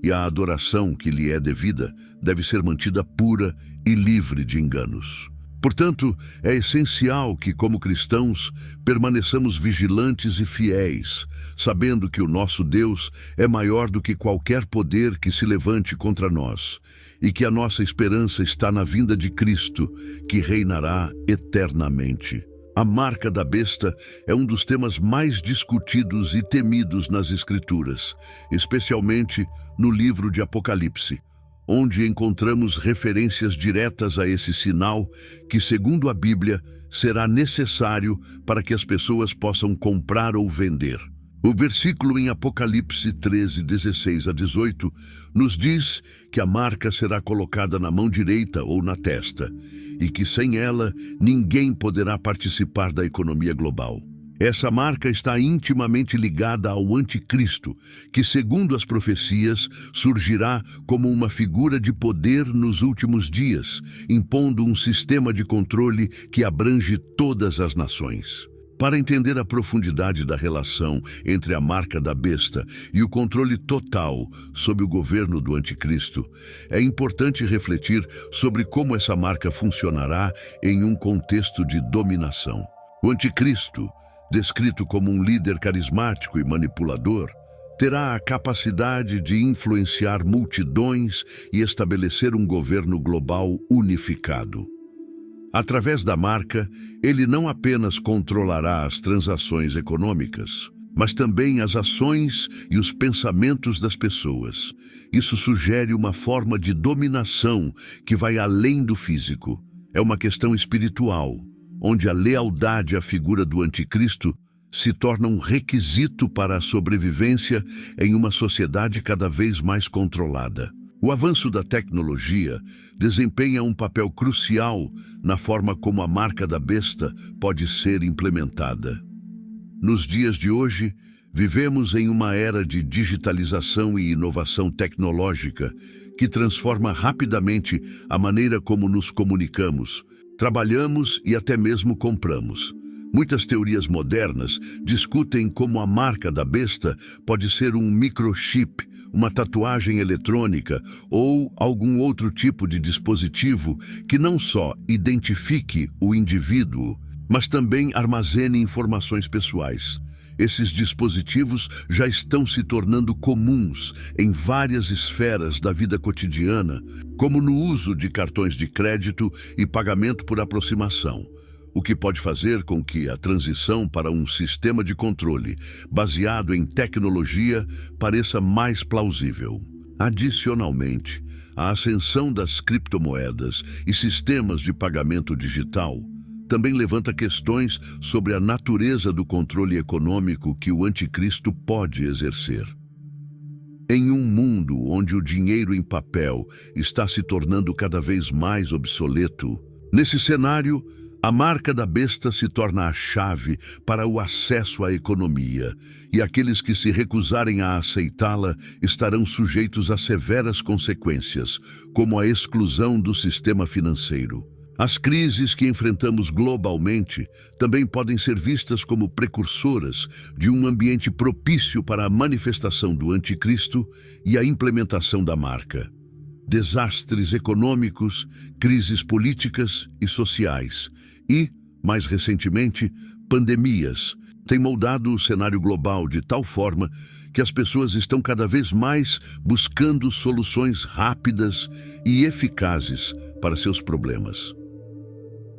e a adoração que lhe é devida deve ser mantida pura e livre de enganos. Portanto, é essencial que, como cristãos, permaneçamos vigilantes e fiéis, sabendo que o nosso Deus é maior do que qualquer poder que se levante contra nós, e que a nossa esperança está na vinda de Cristo, que reinará eternamente. A marca da besta é um dos temas mais discutidos e temidos nas Escrituras, especialmente no livro de Apocalipse, onde encontramos referências diretas a esse sinal que, segundo a Bíblia, será necessário para que as pessoas possam comprar ou vender. O versículo em Apocalipse 13, 16 a 18, nos diz que a marca será colocada na mão direita ou na testa, e que sem ela ninguém poderá participar da economia global. Essa marca está intimamente ligada ao anticristo, que, segundo as profecias, surgirá como uma figura de poder nos últimos dias, impondo um sistema de controle que abrange todas as nações. Para entender a profundidade da relação entre a marca da besta e o controle total sob o governo do anticristo, é importante refletir sobre como essa marca funcionará em um contexto de dominação. O anticristo, descrito como um líder carismático e manipulador, terá a capacidade de influenciar multidões e estabelecer um governo global unificado. Através da marca, ele não apenas controlará as transações econômicas, mas também as ações e os pensamentos das pessoas. Isso sugere uma forma de dominação que vai além do físico. É uma questão espiritual, onde a lealdade à figura do anticristo se torna um requisito para a sobrevivência em uma sociedade cada vez mais controlada. O avanço da tecnologia desempenha um papel crucial na forma como a marca da besta pode ser implementada. Nos dias de hoje, vivemos em uma era de digitalização e inovação tecnológica que transforma rapidamente a maneira como nos comunicamos, trabalhamos e até mesmo compramos. Muitas teorias modernas discutem como a marca da besta pode ser um microchip, uma tatuagem eletrônica ou algum outro tipo de dispositivo que não só identifique o indivíduo, mas também armazene informações pessoais. Esses dispositivos já estão se tornando comuns em várias esferas da vida cotidiana, como no uso de cartões de crédito e pagamento por aproximação, o que pode fazer com que a transição para um sistema de controle baseado em tecnologia pareça mais plausível. Adicionalmente, a ascensão das criptomoedas e sistemas de pagamento digital também levanta questões sobre a natureza do controle econômico que o anticristo pode exercer. Em um mundo onde o dinheiro em papel está se tornando cada vez mais obsoleto, nesse cenário, a marca da besta se torna a chave para o acesso à economia, e aqueles que se recusarem a aceitá-la estarão sujeitos a severas consequências, como a exclusão do sistema financeiro. As crises que enfrentamos globalmente também podem ser vistas como precursoras de um ambiente propício para a manifestação do anticristo e a implementação da marca. Desastres econômicos, crises políticas e sociais e, mais recentemente, pandemias têm moldado o cenário global de tal forma que as pessoas estão cada vez mais buscando soluções rápidas e eficazes para seus problemas.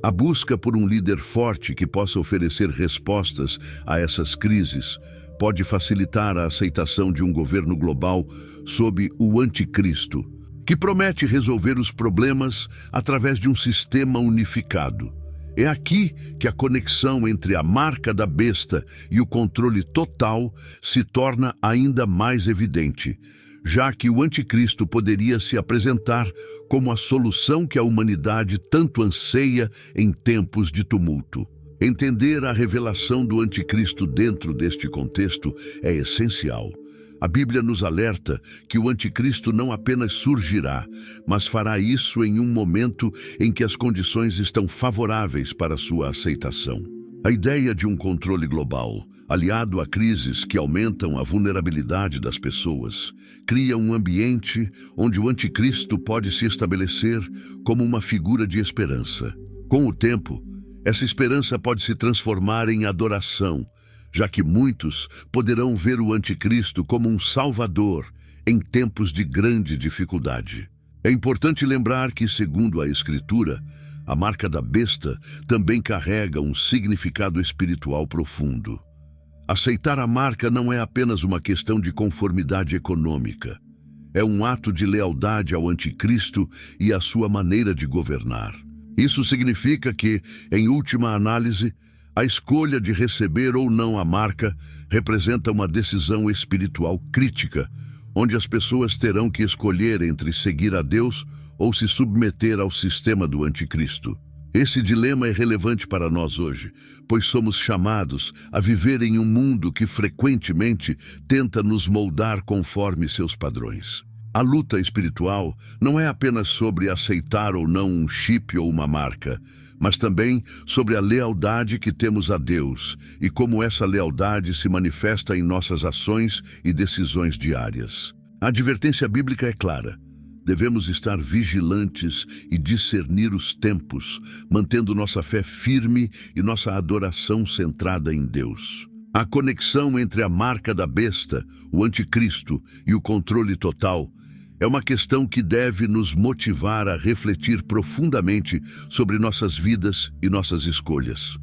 A busca por um líder forte que possa oferecer respostas a essas crises pode facilitar a aceitação de um governo global sob o anticristo, que promete resolver os problemas através de um sistema unificado. É aqui que a conexão entre a marca da besta e o controle total se torna ainda mais evidente, já que o anticristo poderia se apresentar como a solução que a humanidade tanto anseia em tempos de tumulto. Entender a revelação do anticristo dentro deste contexto é essencial. A Bíblia nos alerta que o anticristo não apenas surgirá, mas fará isso em um momento em que as condições estão favoráveis para sua aceitação. A ideia de um controle global, aliado a crises que aumentam a vulnerabilidade das pessoas, cria um ambiente onde o anticristo pode se estabelecer como uma figura de esperança. Com o tempo, essa esperança pode se transformar em adoração, já que muitos poderão ver o anticristo como um salvador em tempos de grande dificuldade. É importante lembrar que, segundo a Escritura, a marca da besta também carrega um significado espiritual profundo. Aceitar a marca não é apenas uma questão de conformidade econômica. É um ato de lealdade ao anticristo e à sua maneira de governar. Isso significa que, em última análise, a escolha de receber ou não a marca representa uma decisão espiritual crítica, onde as pessoas terão que escolher entre seguir a Deus ou se submeter ao sistema do anticristo. Esse dilema é relevante para nós hoje, pois somos chamados a viver em um mundo que frequentemente tenta nos moldar conforme seus padrões. A luta espiritual não é apenas sobre aceitar ou não um chip ou uma marca, mas também sobre a lealdade que temos a Deus e como essa lealdade se manifesta em nossas ações e decisões diárias. A advertência bíblica é clara. Devemos estar vigilantes e discernir os tempos, mantendo nossa fé firme e nossa adoração centrada em Deus. A conexão entre a marca da besta, o anticristo e o controle total é uma questão que deve nos motivar a refletir profundamente sobre nossas vidas e nossas escolhas.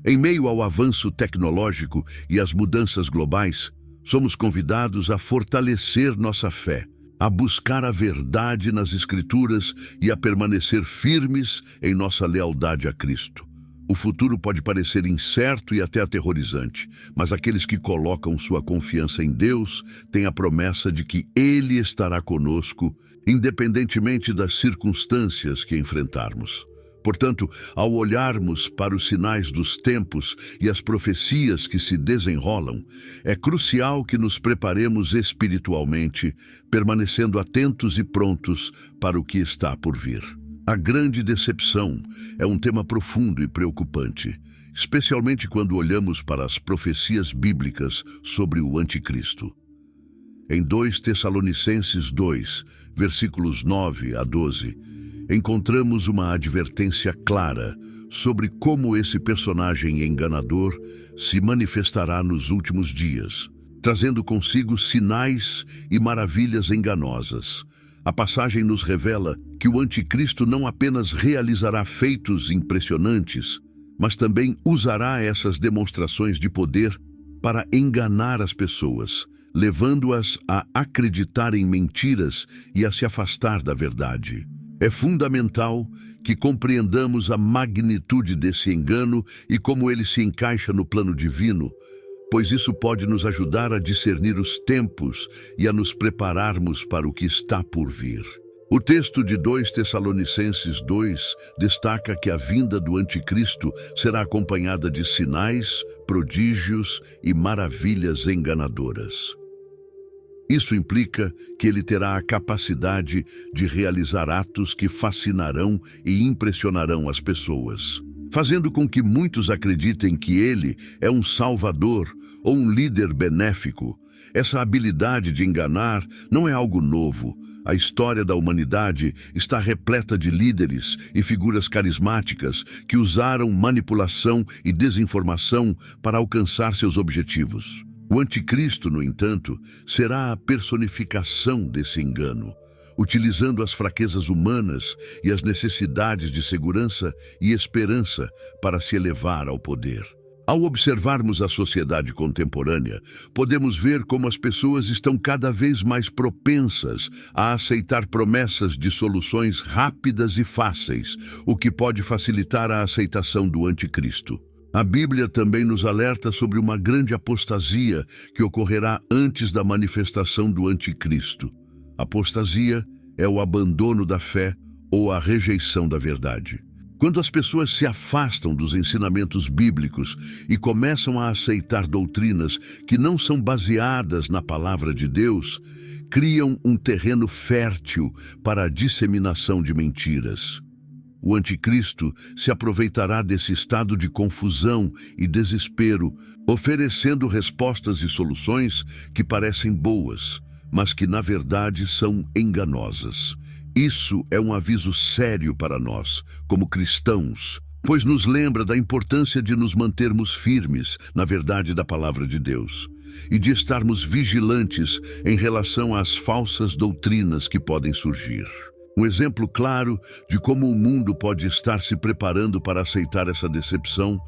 Em meio ao avanço tecnológico e às mudanças globais, somos convidados a fortalecer nossa fé, a buscar a verdade nas Escrituras e a permanecer firmes em nossa lealdade a Cristo. O futuro pode parecer incerto e até aterrorizante, mas aqueles que colocam sua confiança em Deus têm a promessa de que Ele estará conosco, independentemente das circunstâncias que enfrentarmos. Portanto, ao olharmos para os sinais dos tempos e as profecias que se desenrolam, é crucial que nos preparemos espiritualmente, permanecendo atentos e prontos para o que está por vir. A grande decepção é um tema profundo e preocupante, especialmente quando olhamos para as profecias bíblicas sobre o Anticristo. Em 2 Tessalonicenses 2, versículos 9 a 12, encontramos uma advertência clara sobre como esse personagem enganador se manifestará nos últimos dias, trazendo consigo sinais e maravilhas enganosas. A passagem nos revela que o Anticristo não apenas realizará feitos impressionantes, mas também usará essas demonstrações de poder para enganar as pessoas, levando-as a acreditar em mentiras e a se afastar da verdade. É fundamental que compreendamos a magnitude desse engano e como ele se encaixa no plano divino, pois isso pode nos ajudar a discernir os tempos e a nos prepararmos para o que está por vir. O texto de 2 Tessalonicenses 2 destaca que a vinda do Anticristo será acompanhada de sinais, prodígios e maravilhas enganadoras. Isso implica que ele terá a capacidade de realizar atos que fascinarão e impressionarão as pessoas, fazendo com que muitos acreditem que ele é um salvador ou um líder benéfico. Essa habilidade de enganar não é algo novo. A história da humanidade está repleta de líderes e figuras carismáticas que usaram manipulação e desinformação para alcançar seus objetivos. O Anticristo, no entanto, será a personificação desse engano, utilizando as fraquezas humanas e as necessidades de segurança e esperança para se elevar ao poder. Ao observarmos a sociedade contemporânea, podemos ver como as pessoas estão cada vez mais propensas a aceitar promessas de soluções rápidas e fáceis, o que pode facilitar a aceitação do Anticristo. A Bíblia também nos alerta sobre uma grande apostasia que ocorrerá antes da manifestação do Anticristo. Apostasia é o abandono da fé ou a rejeição da verdade. Quando as pessoas se afastam dos ensinamentos bíblicos e começam a aceitar doutrinas que não são baseadas na palavra de Deus, criam um terreno fértil para a disseminação de mentiras. O Anticristo se aproveitará desse estado de confusão e desespero, oferecendo respostas e soluções que parecem boas, mas que na verdade são enganosas. Isso é um aviso sério para nós, como cristãos, pois nos lembra da importância de nos mantermos firmes na verdade da palavra de Deus e de estarmos vigilantes em relação às falsas doutrinas que podem surgir. Um exemplo claro de como o mundo pode estar se preparando para aceitar essa decepção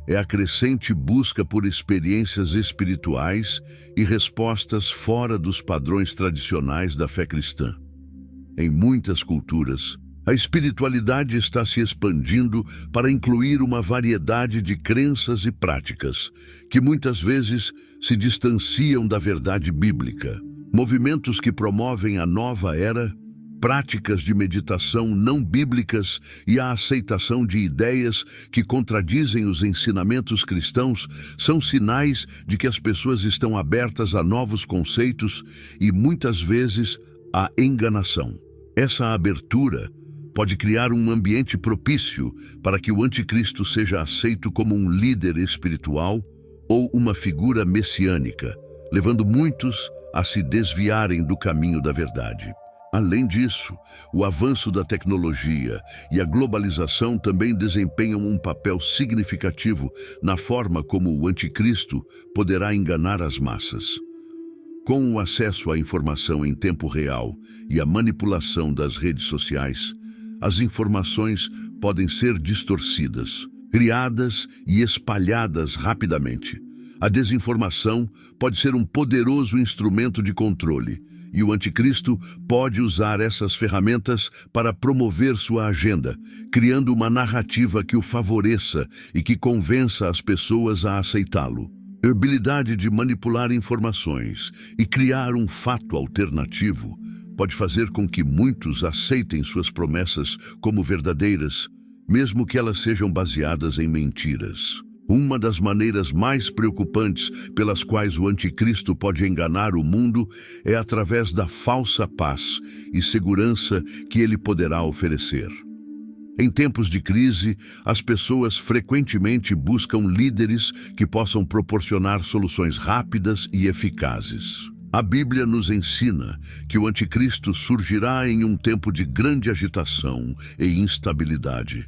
é a crescente busca por experiências espirituais e respostas fora dos padrões tradicionais da fé cristã. Em muitas culturas, a espiritualidade está se expandindo para incluir uma variedade de crenças e práticas que muitas vezes se distanciam da verdade bíblica. Movimentos que promovem a nova era, práticas de meditação não bíblicas e a aceitação de ideias que contradizem os ensinamentos cristãos são sinais de que as pessoas estão abertas a novos conceitos e, muitas vezes, à enganação. Essa abertura pode criar um ambiente propício para que o Anticristo seja aceito como um líder espiritual ou uma figura messiânica, levando muitos a se desviarem do caminho da verdade. Além disso, o avanço da tecnologia e a globalização também desempenham um papel significativo na forma como o Anticristo poderá enganar as massas. Com o acesso à informação em tempo real e a manipulação das redes sociais, as informações podem ser distorcidas, criadas e espalhadas rapidamente. A desinformação pode ser um poderoso instrumento de controle, e o anticristo pode usar essas ferramentas para promover sua agenda, criando uma narrativa que o favoreça e que convença as pessoas a aceitá-lo. A habilidade de manipular informações e criar um fato alternativo pode fazer com que muitos aceitem suas promessas como verdadeiras, mesmo que elas sejam baseadas em mentiras. Uma das maneiras mais preocupantes pelas quais o anticristo pode enganar o mundo é através da falsa paz e segurança que ele poderá oferecer. Em tempos de crise, as pessoas frequentemente buscam líderes que possam proporcionar soluções rápidas e eficazes. A Bíblia nos ensina que o anticristo surgirá em um tempo de grande agitação e instabilidade.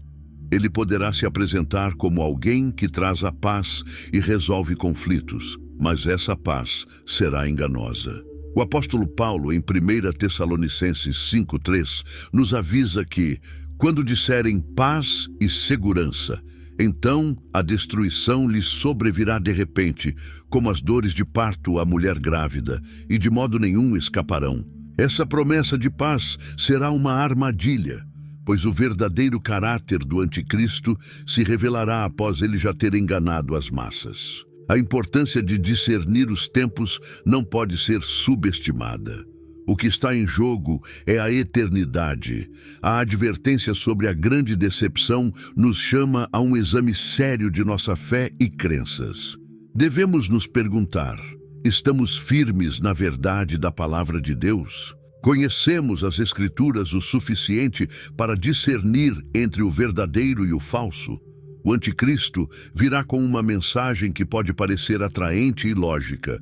Ele poderá se apresentar como alguém que traz a paz e resolve conflitos, mas essa paz será enganosa. O apóstolo Paulo, em 1 Tessalonicenses 5:3, nos avisa que, quando disserem paz e segurança, então a destruição lhes sobrevirá de repente, como as dores de parto à mulher grávida, e de modo nenhum escaparão. Essa promessa de paz será uma armadilha, pois o verdadeiro caráter do anticristo se revelará após ele já ter enganado as massas. A importância de discernir os tempos não pode ser subestimada. O que está em jogo é a eternidade. A advertência sobre a grande decepção nos chama a um exame sério de nossa fé e crenças. Devemos nos perguntar: estamos firmes na verdade da palavra de Deus? Conhecemos as Escrituras o suficiente para discernir entre o verdadeiro e o falso? O anticristo virá com uma mensagem que pode parecer atraente e lógica,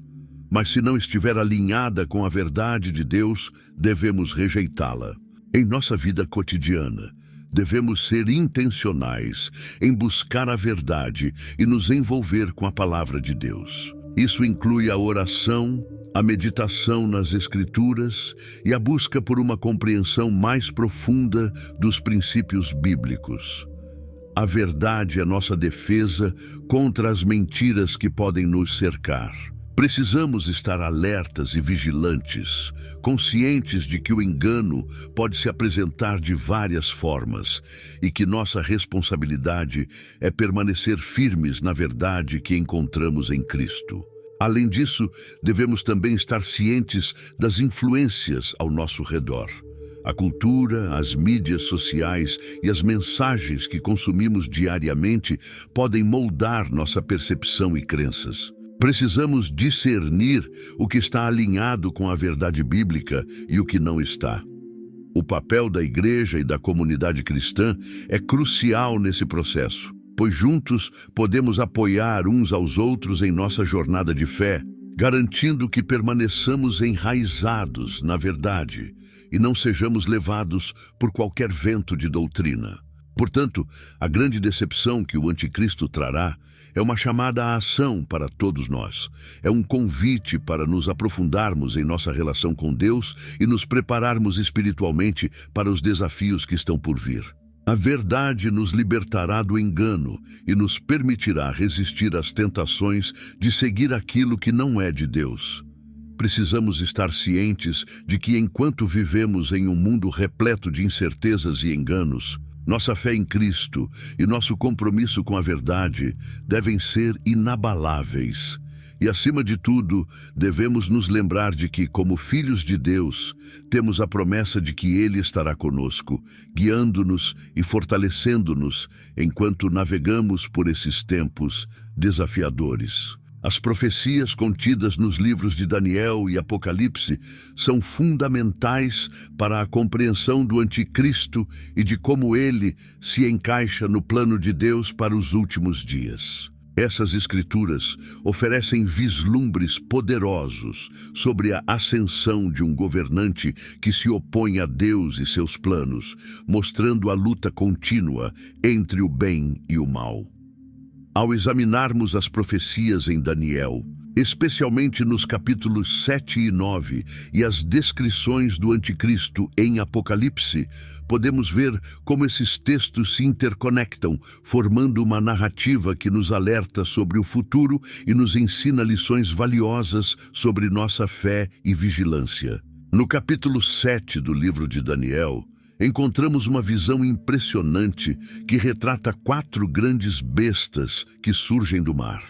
mas se não estiver alinhada com a verdade de Deus, devemos rejeitá-la. Em nossa vida cotidiana, devemos ser intencionais em buscar a verdade e nos envolver com a palavra de Deus. Isso inclui a oração, a meditação nas Escrituras e a busca por uma compreensão mais profunda dos princípios bíblicos. A verdade é nossa defesa contra as mentiras que podem nos cercar. Precisamos estar alertas e vigilantes, conscientes de que o engano pode se apresentar de várias formas e que nossa responsabilidade é permanecer firmes na verdade que encontramos em Cristo. Além disso, devemos também estar cientes das influências ao nosso redor. A cultura, as mídias sociais e as mensagens que consumimos diariamente podem moldar nossa percepção e crenças. Precisamos discernir o que está alinhado com a verdade bíblica e o que não está. O papel da igreja e da comunidade cristã é crucial nesse processo, pois juntos podemos apoiar uns aos outros em nossa jornada de fé, garantindo que permaneçamos enraizados na verdade e não sejamos levados por qualquer vento de doutrina. Portanto, a grande decepção que o anticristo trará é uma chamada à ação para todos nós. É um convite para nos aprofundarmos em nossa relação com Deus e nos prepararmos espiritualmente para os desafios que estão por vir. A verdade nos libertará do engano e nos permitirá resistir às tentações de seguir aquilo que não é de Deus. Precisamos estar cientes de que enquanto vivemos em um mundo repleto de incertezas e enganos, nossa fé em Cristo e nosso compromisso com a verdade devem ser inabaláveis. E, acima de tudo, devemos nos lembrar de que, como filhos de Deus, temos a promessa de que Ele estará conosco, guiando-nos e fortalecendo-nos enquanto navegamos por esses tempos desafiadores. As profecias contidas nos livros de Daniel e Apocalipse são fundamentais para a compreensão do anticristo e de como ele se encaixa no plano de Deus para os últimos dias. Essas escrituras oferecem vislumbres poderosos sobre a ascensão de um governante que se opõe a Deus e seus planos, mostrando a luta contínua entre o bem e o mal. Ao examinarmos as profecias em Daniel, especialmente nos capítulos 7 e 9 e as descrições do anticristo em Apocalipse, podemos ver como esses textos se interconectam, formando uma narrativa que nos alerta sobre o futuro e nos ensina lições valiosas sobre nossa fé e vigilância. No capítulo 7 do livro de Daniel, encontramos uma visão impressionante que retrata 4 grandes bestas que surgem do mar.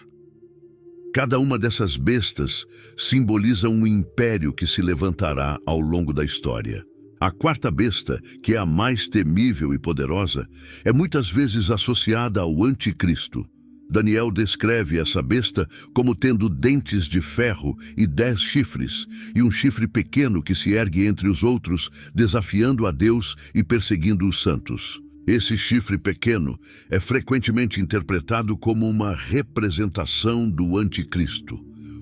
Cada uma dessas bestas simboliza um império que se levantará ao longo da história. A 4ª besta, que é a mais temível e poderosa, é muitas vezes associada ao anticristo. Daniel descreve essa besta como tendo dentes de ferro e 10 chifres, e um chifre pequeno que se ergue entre os outros, desafiando a Deus e perseguindo os santos. Esse chifre pequeno é frequentemente interpretado como uma representação do anticristo,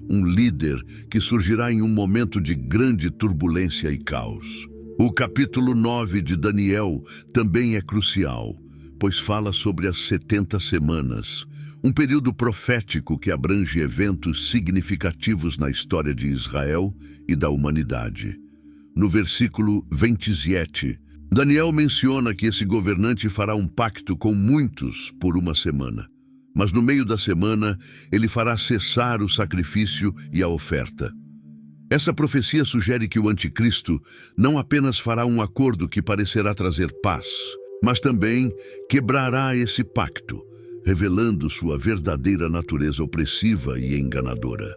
um líder que surgirá em um momento de grande turbulência e caos. O capítulo 9 de Daniel também é crucial, pois fala sobre as 70 semanas, um período profético que abrange eventos significativos na história de Israel e da humanidade. No versículo 27, Daniel menciona que esse governante fará um pacto com muitos por uma semana, mas no meio da semana ele fará cessar o sacrifício e a oferta. Essa profecia sugere que o anticristo não apenas fará um acordo que parecerá trazer paz, mas também quebrará esse pacto, revelando sua verdadeira natureza opressiva e enganadora.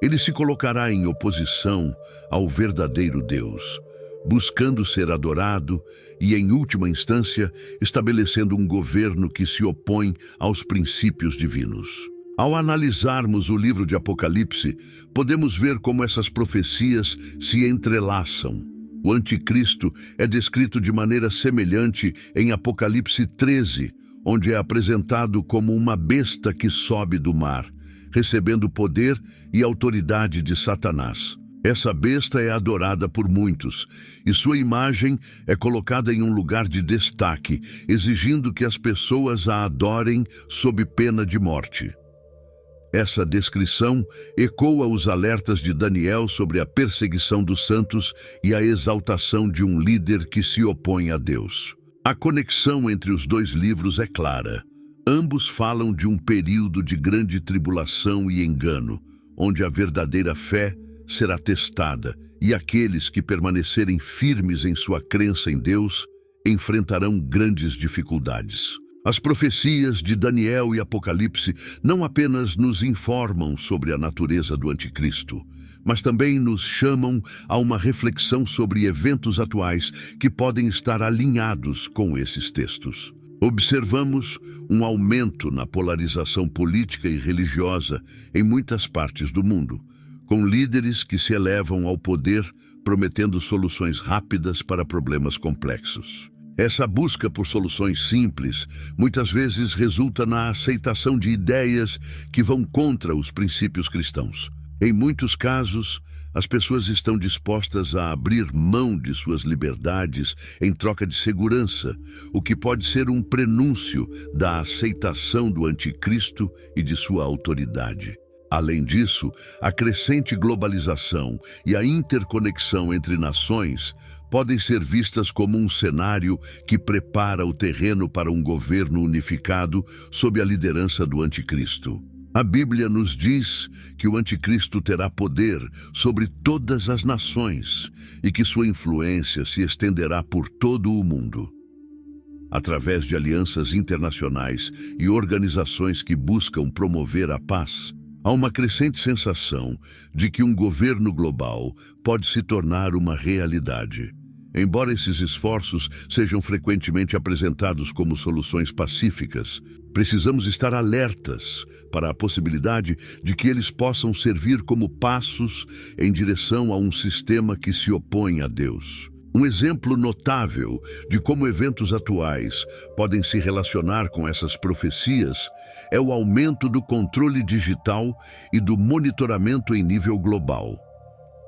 Ele se colocará em oposição ao verdadeiro Deus, buscando ser adorado e, em última instância, estabelecendo um governo que se opõe aos princípios divinos. Ao analisarmos o livro de Apocalipse, podemos ver como essas profecias se entrelaçam. O anticristo é descrito de maneira semelhante em Apocalipse 13, onde é apresentado como uma besta que sobe do mar, recebendo poder e autoridade de Satanás. Essa besta é adorada por muitos, e sua imagem é colocada em um lugar de destaque, exigindo que as pessoas a adorem sob pena de morte. Essa descrição ecoa os alertas de Daniel sobre a perseguição dos santos e a exaltação de um líder que se opõe a Deus. A conexão entre os 2 livros é clara. Ambos falam de um período de grande tribulação e engano, onde a verdadeira fé será testada, e aqueles que permanecerem firmes em sua crença em Deus enfrentarão grandes dificuldades. As profecias de Daniel e Apocalipse não apenas nos informam sobre a natureza do anticristo, mas também nos chamam a uma reflexão sobre eventos atuais que podem estar alinhados com esses textos. Observamos um aumento na polarização política e religiosa em muitas partes do mundo, com líderes que se elevam ao poder prometendo soluções rápidas para problemas complexos. Essa busca por soluções simples muitas vezes resulta na aceitação de ideias que vão contra os princípios cristãos. Em muitos casos, as pessoas estão dispostas a abrir mão de suas liberdades em troca de segurança, o que pode ser um prenúncio da aceitação do anticristo e de sua autoridade. Além disso, a crescente globalização e a interconexão entre nações podem ser vistas como um cenário que prepara o terreno para um governo unificado sob a liderança do anticristo. A Bíblia nos diz que o anticristo terá poder sobre todas as nações e que sua influência se estenderá por todo o mundo. Através de alianças internacionais e organizações que buscam promover a paz, há uma crescente sensação de que um governo global pode se tornar uma realidade. Embora esses esforços sejam frequentemente apresentados como soluções pacíficas, precisamos estar alertas para a possibilidade de que eles possam servir como passos em direção a um sistema que se opõe a Deus. Um exemplo notável de como eventos atuais podem se relacionar com essas profecias é o aumento do controle digital e do monitoramento em nível global.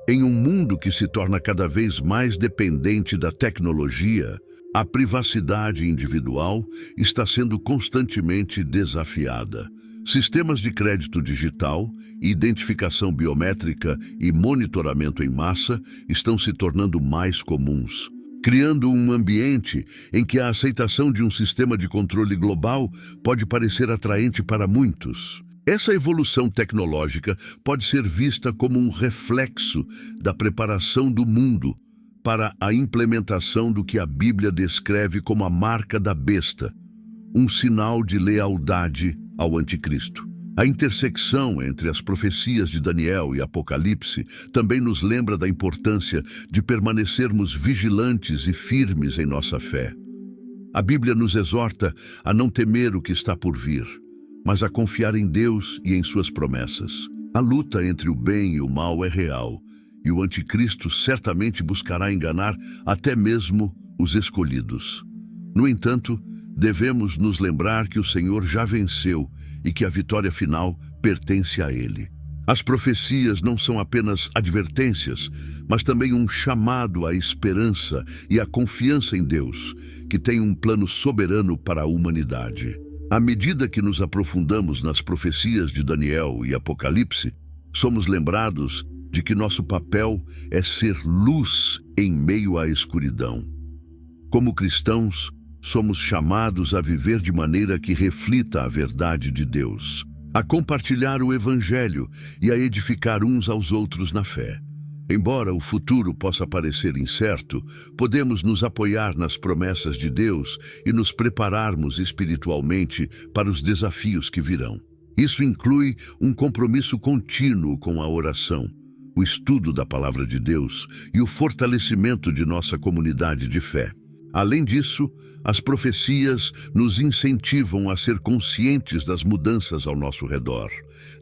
Em um mundo que se torna cada vez mais dependente da tecnologia, a privacidade individual está sendo constantemente desafiada. Sistemas de crédito digital, identificação biométrica e monitoramento em massa estão se tornando mais comuns, criando um ambiente em que a aceitação de um sistema de controle global pode parecer atraente para muitos. Essa evolução tecnológica pode ser vista como um reflexo da preparação do mundo para a implementação do que a Bíblia descreve como a marca da besta, um sinal de lealdade ao anticristo. A intersecção entre as profecias de Daniel e Apocalipse também nos lembra da importância de permanecermos vigilantes e firmes em nossa fé. A Bíblia nos exorta a não temer o que está por vir, mas a confiar em Deus e em suas promessas. A luta entre o bem e o mal é real, e o anticristo certamente buscará enganar até mesmo os escolhidos. No entanto, devemos nos lembrar que o Senhor já venceu e que a vitória final pertence a Ele. As profecias não são apenas advertências, mas também um chamado à esperança e à confiança em Deus, que tem um plano soberano para a humanidade. À medida que nos aprofundamos nas profecias de Daniel e Apocalipse, somos lembrados de que nosso papel é ser luz em meio à escuridão. Como cristãos, somos chamados a viver de maneira que reflita a verdade de Deus, a compartilhar o Evangelho e a edificar uns aos outros na fé. Embora o futuro possa parecer incerto, podemos nos apoiar nas promessas de Deus e nos prepararmos espiritualmente para os desafios que virão. Isso inclui um compromisso contínuo com a oração, o estudo da Palavra de Deus e o fortalecimento de nossa comunidade de fé. Além disso, as profecias nos incentivam a ser conscientes das mudanças ao nosso redor.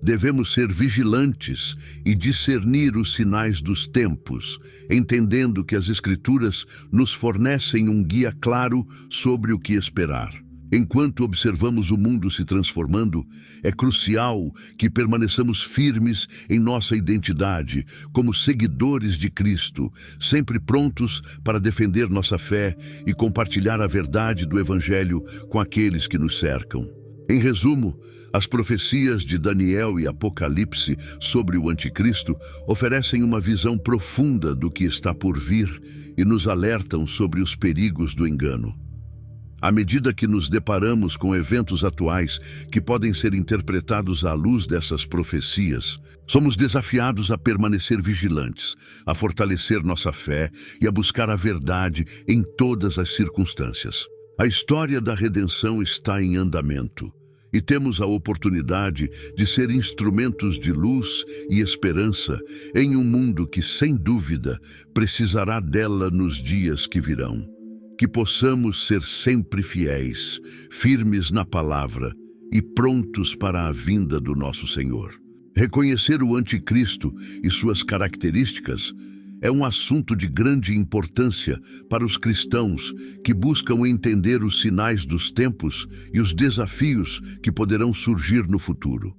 Devemos ser vigilantes e discernir os sinais dos tempos, entendendo que as Escrituras nos fornecem um guia claro sobre o que esperar. Enquanto observamos o mundo se transformando, é crucial que permaneçamos firmes em nossa identidade como seguidores de Cristo, sempre prontos para defender nossa fé e compartilhar a verdade do Evangelho com aqueles que nos cercam. Em resumo, as profecias de Daniel e Apocalipse sobre o Anticristo oferecem uma visão profunda do que está por vir e nos alertam sobre os perigos do engano. À medida que nos deparamos com eventos atuais que podem ser interpretados à luz dessas profecias, somos desafiados a permanecer vigilantes, a fortalecer nossa fé e a buscar a verdade em todas as circunstâncias. A história da redenção está em andamento e temos a oportunidade de ser instrumentos de luz e esperança em um mundo que, sem dúvida, precisará dela nos dias que virão. Que possamos ser sempre fiéis, firmes na palavra e prontos para a vinda do nosso Senhor. Reconhecer o anticristo e suas características é um assunto de grande importância para os cristãos que buscam entender os sinais dos tempos e os desafios que poderão surgir no futuro.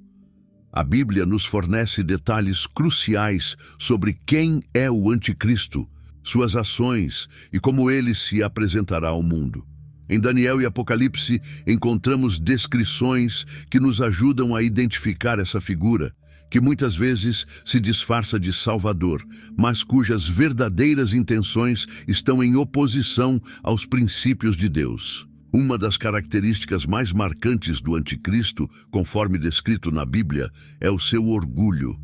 A Bíblia nos fornece detalhes cruciais sobre quem é o anticristo, suas ações e como ele se apresentará ao mundo. Em Daniel e Apocalipse, encontramos descrições que nos ajudam a identificar essa figura, que muitas vezes se disfarça de Salvador, mas cujas verdadeiras intenções estão em oposição aos princípios de Deus. Uma das características mais marcantes do anticristo, conforme descrito na Bíblia, é o seu orgulho.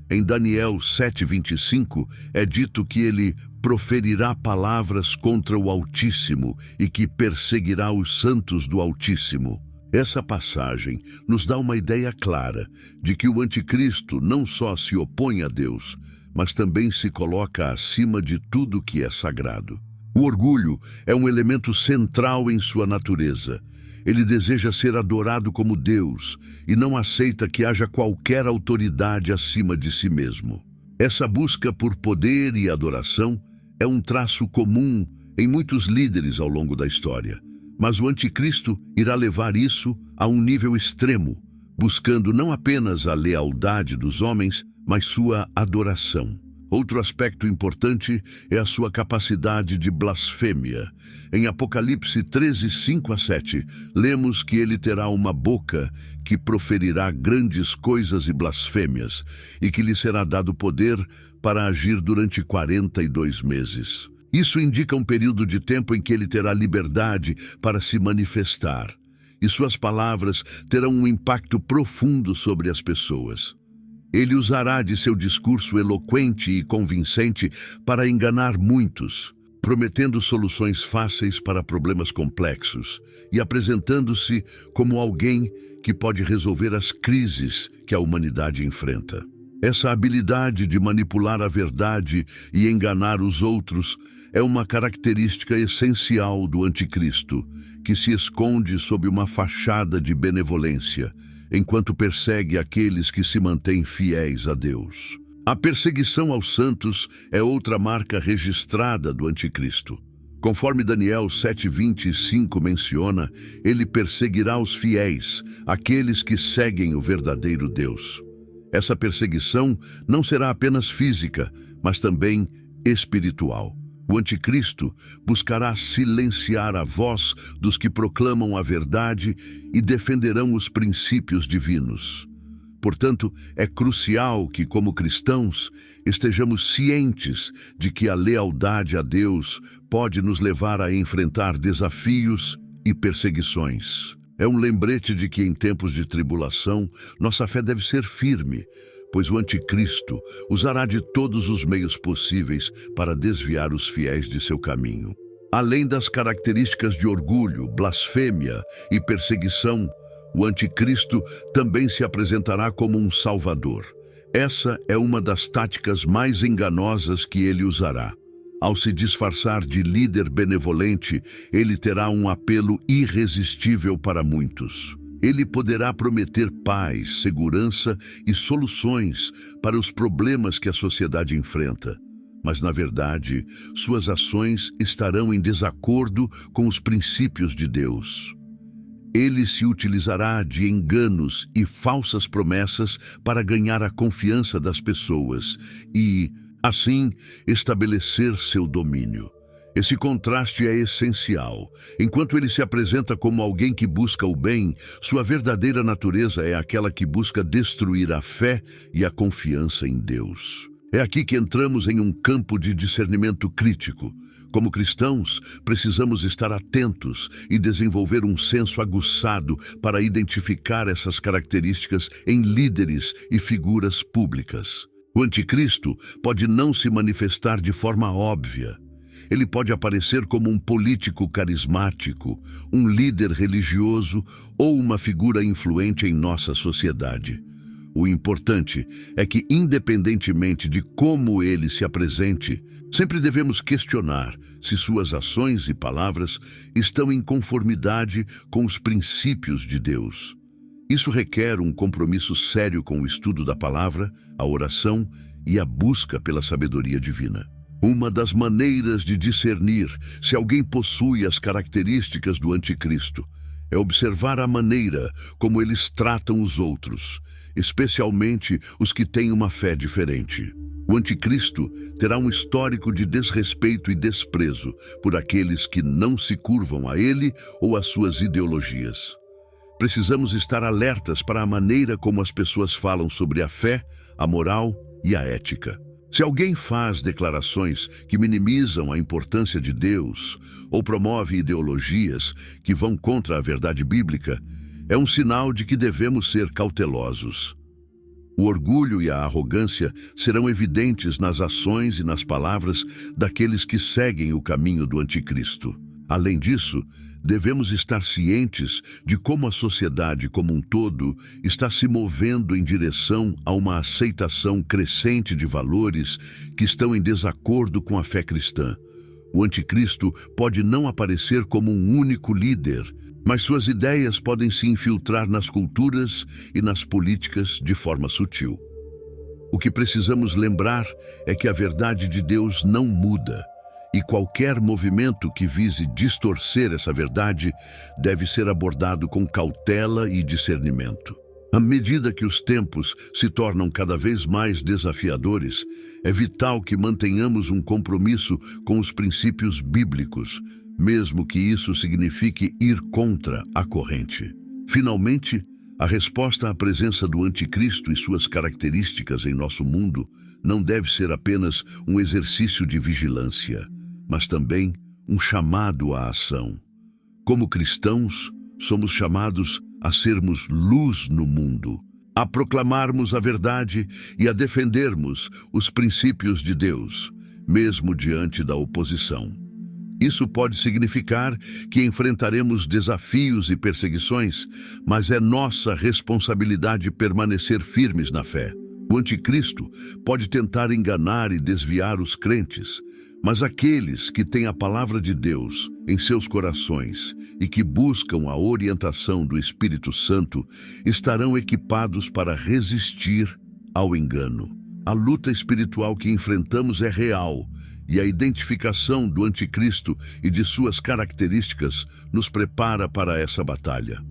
Em Daniel 7:25, é dito que ele proferirá palavras contra o Altíssimo e que perseguirá os santos do Altíssimo. Essa passagem nos dá uma ideia clara de que o anticristo não só se opõe a Deus, mas também se coloca acima de tudo que é sagrado. O orgulho é um elemento central em sua natureza. Ele deseja ser adorado como Deus e não aceita que haja qualquer autoridade acima de si mesmo. Essa busca por poder e adoração é um traço comum em muitos líderes ao longo da história. Mas o anticristo irá levar isso a um nível extremo, buscando não apenas a lealdade dos homens, mas sua adoração. Outro aspecto importante é a sua capacidade de blasfêmia. Em Apocalipse 13:5-7, lemos que ele terá uma boca que proferirá grandes coisas e blasfêmias, e que lhe será dado poder para agir durante 42 meses. Isso indica um período de tempo em que ele terá liberdade para se manifestar. e suas palavras terão um impacto profundo sobre as pessoas. Ele usará de seu discurso eloquente e convincente para enganar muitos, prometendo soluções fáceis para problemas complexos e apresentando-se como alguém que pode resolver as crises que a humanidade enfrenta. Essa habilidade de manipular a verdade e enganar os outros é uma característica essencial do anticristo, que se esconde sob uma fachada de benevolência, enquanto persegue aqueles que se mantêm fiéis a Deus. A perseguição aos santos é outra marca registrada do anticristo. Conforme Daniel 7:25 menciona, ele perseguirá os fiéis, aqueles que seguem o verdadeiro Deus. Essa perseguição não será apenas física, mas também espiritual. O anticristo buscará silenciar a voz dos que proclamam a verdade e defenderão os princípios divinos. Portanto, é crucial que, como cristãos, estejamos cientes de que a lealdade a Deus pode nos levar a enfrentar desafios e perseguições. É um lembrete de que, em tempos de tribulação, nossa fé deve ser firme, pois o anticristo usará de todos os meios possíveis para desviar os fiéis de seu caminho. Além das características de orgulho, blasfêmia e perseguição, o anticristo também se apresentará como um salvador. Essa é uma das táticas mais enganosas que ele usará. Ao se disfarçar de líder benevolente, ele terá um apelo irresistível para muitos. Ele poderá prometer paz, segurança e soluções para os problemas que a sociedade enfrenta. Mas, na verdade, suas ações estarão em desacordo com os princípios de Deus. Ele se utilizará de enganos e falsas promessas para ganhar a confiança das pessoas e, assim, estabelecer seu domínio. Esse contraste é essencial. Enquanto ele se apresenta como alguém que busca o bem, sua verdadeira natureza é aquela que busca destruir a fé e a confiança em Deus. É aqui que entramos em um campo de discernimento crítico. Como cristãos, precisamos estar atentos e desenvolver um senso aguçado para identificar essas características em líderes e figuras públicas. O anticristo pode não se manifestar de forma óbvia. Ele pode aparecer como um político carismático, um líder religioso ou uma figura influente em nossa sociedade. O importante é que, independentemente de como ele se apresente, sempre devemos questionar se suas ações e palavras estão em conformidade com os princípios de Deus. Isso requer um compromisso sério com o estudo da palavra, a oração e a busca pela sabedoria divina. Uma das maneiras de discernir se alguém possui as características do anticristo é observar a maneira como eles tratam os outros, especialmente os que têm uma fé diferente. O anticristo terá um histórico de desrespeito e desprezo por aqueles que não se curvam a ele ou às suas ideologias. Precisamos estar alertas para a maneira como as pessoas falam sobre a fé, a moral e a ética. Se alguém faz declarações que minimizam a importância de Deus ou promove ideologias que vão contra a verdade bíblica, é um sinal de que devemos ser cautelosos. O orgulho e a arrogância serão evidentes nas ações e nas palavras daqueles que seguem o caminho do anticristo. Além disso, devemos estar cientes de como a sociedade como um todo está se movendo em direção a uma aceitação crescente de valores que estão em desacordo com a fé cristã. O anticristo pode não aparecer como um único líder, mas suas ideias podem se infiltrar nas culturas e nas políticas de forma sutil. O que precisamos lembrar é que a verdade de Deus não muda, e qualquer movimento que vise distorcer essa verdade deve ser abordado com cautela e discernimento. À medida que os tempos se tornam cada vez mais desafiadores, é vital que mantenhamos um compromisso com os princípios bíblicos, mesmo que isso signifique ir contra a corrente. Finalmente, a resposta à presença do anticristo e suas características em nosso mundo não deve ser apenas um exercício de vigilância, mas também um chamado à ação. Como cristãos, somos chamados a sermos luz no mundo, a proclamarmos a verdade e a defendermos os princípios de Deus, mesmo diante da oposição. Isso pode significar que enfrentaremos desafios e perseguições, mas é nossa responsabilidade permanecer firmes na fé. O anticristo pode tentar enganar e desviar os crentes, mas aqueles que têm a palavra de Deus em seus corações e que buscam a orientação do Espírito Santo estarão equipados para resistir ao engano. A luta espiritual que enfrentamos é real e a identificação do anticristo e de suas características nos prepara para essa batalha.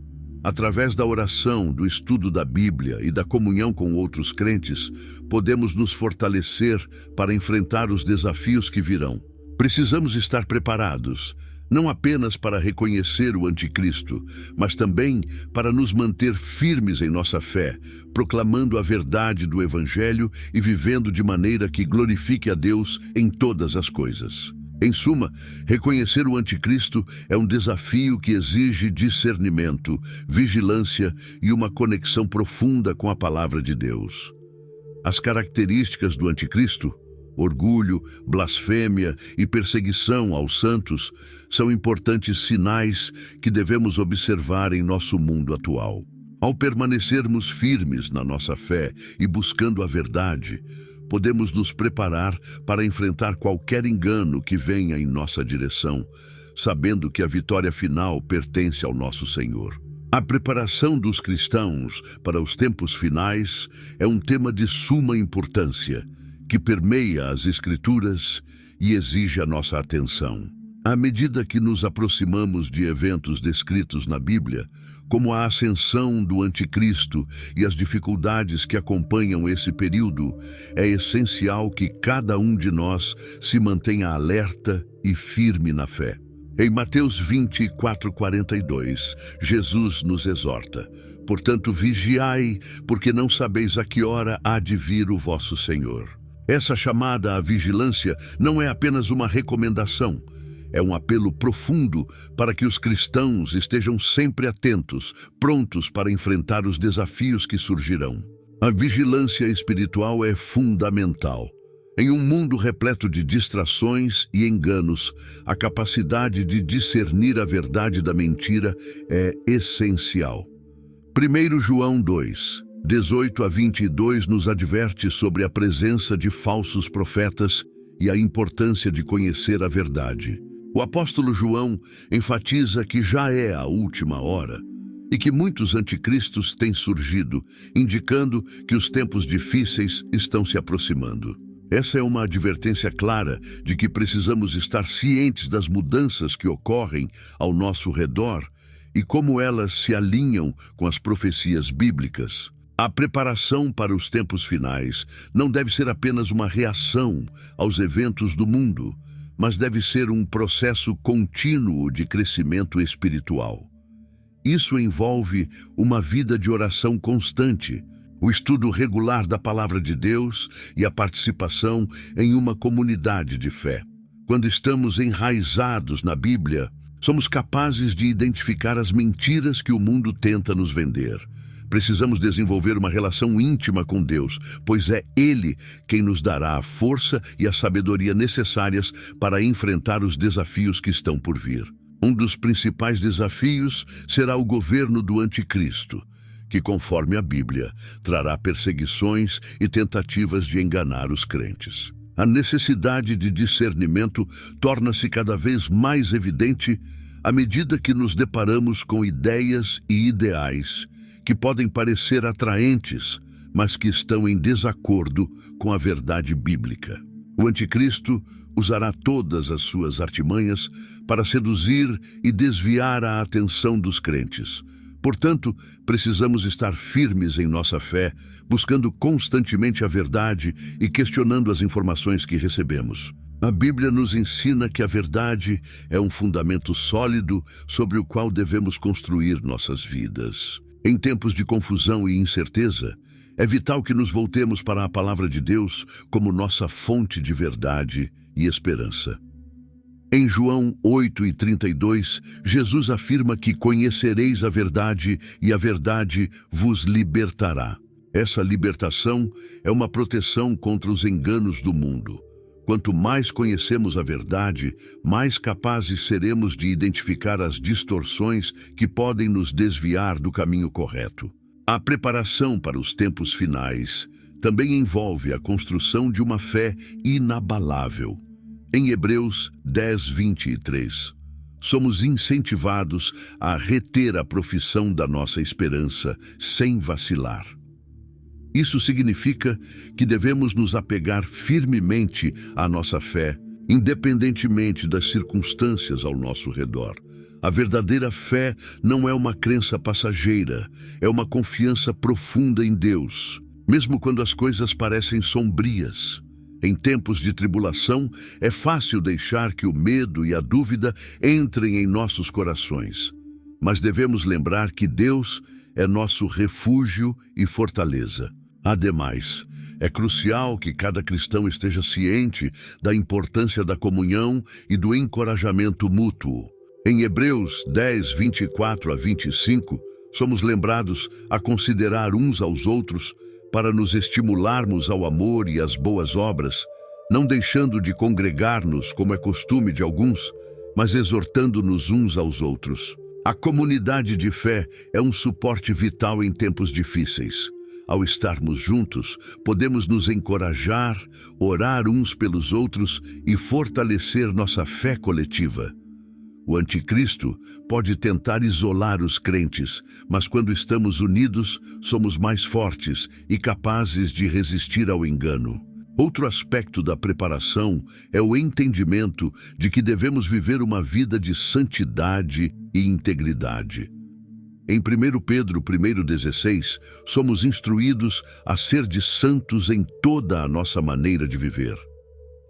Através da oração, do estudo da Bíblia e da comunhão com outros crentes, podemos nos fortalecer para enfrentar os desafios que virão. Precisamos estar preparados, não apenas para reconhecer o anticristo, mas também para nos manter firmes em nossa fé, proclamando a verdade do Evangelho e vivendo de maneira que glorifique a Deus em todas as coisas. Em suma, reconhecer o anticristo é um desafio que exige discernimento, vigilância e uma conexão profunda com a palavra de Deus. As características do anticristo, orgulho, blasfêmia e perseguição aos santos, são importantes sinais que devemos observar em nosso mundo atual. Ao permanecermos firmes na nossa fé e buscando a verdade, podemos nos preparar para enfrentar qualquer engano que venha em nossa direção, sabendo que a vitória final pertence ao nosso Senhor. A preparação dos cristãos para os tempos finais é um tema de suma importância, que permeia as Escrituras e exige a nossa atenção. À medida que nos aproximamos de eventos descritos na Bíblia, como a ascensão do anticristo e as dificuldades que acompanham esse período, é essencial que cada um de nós se mantenha alerta e firme na fé. Em Mateus 24:42, Jesus nos exorta: "Portanto, vigiai, porque não sabeis a que hora há de vir o vosso Senhor." Essa chamada à vigilância não é apenas uma recomendação, é um apelo profundo para que os cristãos estejam sempre atentos, prontos para enfrentar os desafios que surgirão. A vigilância espiritual é fundamental. Em um mundo repleto de distrações e enganos, a capacidade de discernir a verdade da mentira é essencial. 1 João 2:18-22 nos adverte sobre a presença de falsos profetas e a importância de conhecer a verdade. O apóstolo João enfatiza que já é a última hora e que muitos anticristos têm surgido, indicando que os tempos difíceis estão se aproximando. Essa é uma advertência clara de que precisamos estar cientes das mudanças que ocorrem ao nosso redor e como elas se alinham com as profecias bíblicas. A preparação para os tempos finais não deve ser apenas uma reação aos eventos do mundo, mas deve ser um processo contínuo de crescimento espiritual. Isso envolve uma vida de oração constante, o estudo regular da palavra de Deus e a participação em uma comunidade de fé. Quando estamos enraizados na Bíblia, somos capazes de identificar as mentiras que o mundo tenta nos vender. Precisamos desenvolver uma relação íntima com Deus, pois é Ele quem nos dará a força e a sabedoria necessárias para enfrentar os desafios que estão por vir. Um dos principais desafios será o governo do anticristo, que, conforme a Bíblia, trará perseguições e tentativas de enganar os crentes. A necessidade de discernimento torna-se cada vez mais evidente à medida que nos deparamos com ideias e ideais que podem parecer atraentes, mas que estão em desacordo com a verdade bíblica. O anticristo usará todas as suas artimanhas para seduzir e desviar a atenção dos crentes. Portanto, precisamos estar firmes em nossa fé, buscando constantemente a verdade e questionando as informações que recebemos. A Bíblia nos ensina que a verdade é um fundamento sólido sobre o qual devemos construir nossas vidas. Em tempos de confusão e incerteza, é vital que nos voltemos para a palavra de Deus como nossa fonte de verdade e esperança. Em João 8:32, Jesus afirma que conhecereis a verdade e a verdade vos libertará. Essa libertação é uma proteção contra os enganos do mundo. Quanto mais conhecemos a verdade, mais capazes seremos de identificar as distorções que podem nos desviar do caminho correto. A preparação para os tempos finais também envolve a construção de uma fé inabalável. Em Hebreus 10:23, somos incentivados a reter a profissão da nossa esperança sem vacilar. Isso significa que devemos nos apegar firmemente à nossa fé, independentemente das circunstâncias ao nosso redor. A verdadeira fé não é uma crença passageira, é uma confiança profunda em Deus, mesmo quando as coisas parecem sombrias. Em tempos de tribulação, é fácil deixar que o medo e a dúvida entrem em nossos corações. Mas devemos lembrar que Deus é nosso refúgio e fortaleza. Ademais, é crucial que cada cristão esteja ciente da importância da comunhão e do encorajamento mútuo. Em Hebreus 10:24-25, somos lembrados a considerar uns aos outros para nos estimularmos ao amor e às boas obras, não deixando de congregar-nos como é costume de alguns, mas exortando-nos uns aos outros. A comunidade de fé é um suporte vital em tempos difíceis. Ao estarmos juntos, podemos nos encorajar, orar uns pelos outros e fortalecer nossa fé coletiva. O anticristo pode tentar isolar os crentes, mas quando estamos unidos, somos mais fortes e capazes de resistir ao engano. Outro aspecto da preparação é o entendimento de que devemos viver uma vida de santidade e integridade. Em 1 Pedro 1:16, somos instruídos a ser de santos em toda a nossa maneira de viver.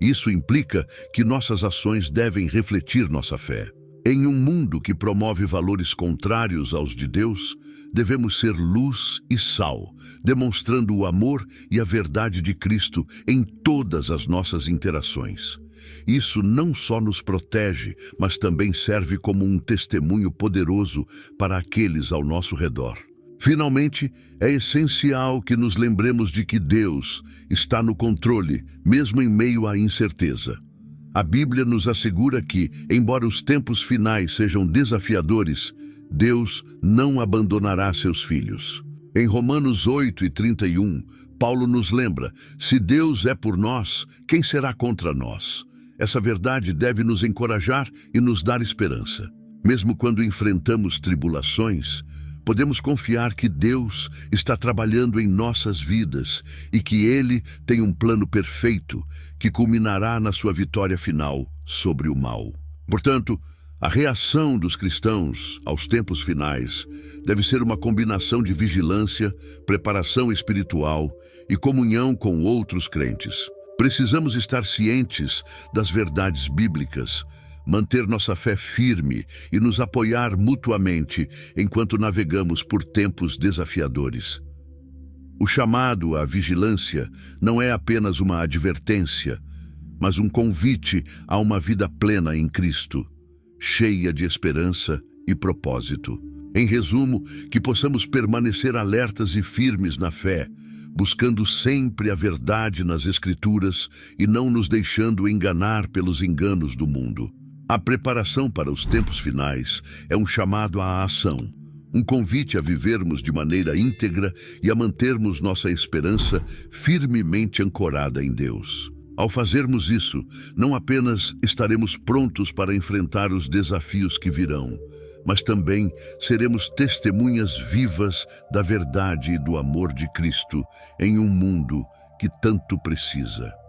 Isso implica que nossas ações devem refletir nossa fé. Em um mundo que promove valores contrários aos de Deus, devemos ser luz e sal, demonstrando o amor e a verdade de Cristo em todas as nossas interações. Isso não só nos protege, mas também serve como um testemunho poderoso para aqueles ao nosso redor. Finalmente, é essencial que nos lembremos de que Deus está no controle, mesmo em meio à incerteza. A Bíblia nos assegura que, embora os tempos finais sejam desafiadores, Deus não abandonará seus filhos. Em Romanos 8:31, Paulo nos lembra: se Deus é por nós, quem será contra nós? Essa verdade deve nos encorajar e nos dar esperança. Mesmo quando enfrentamos tribulações, podemos confiar que Deus está trabalhando em nossas vidas e que Ele tem um plano perfeito que culminará na sua vitória final sobre o mal. Portanto, a reação dos cristãos aos tempos finais deve ser uma combinação de vigilância, preparação espiritual e comunhão com outros crentes. Precisamos estar cientes das verdades bíblicas, manter nossa fé firme e nos apoiar mutuamente enquanto navegamos por tempos desafiadores. O chamado à vigilância não é apenas uma advertência, mas um convite a uma vida plena em Cristo, cheia de esperança e propósito. Em resumo, que possamos permanecer alertas e firmes na fé, buscando sempre a verdade nas Escrituras e não nos deixando enganar pelos enganos do mundo. A preparação para os tempos finais é um chamado à ação, um convite a vivermos de maneira íntegra e a mantermos nossa esperança firmemente ancorada em Deus. Ao fazermos isso, não apenas estaremos prontos para enfrentar os desafios que virão, mas também seremos testemunhas vivas da verdade e do amor de Cristo em um mundo que tanto precisa.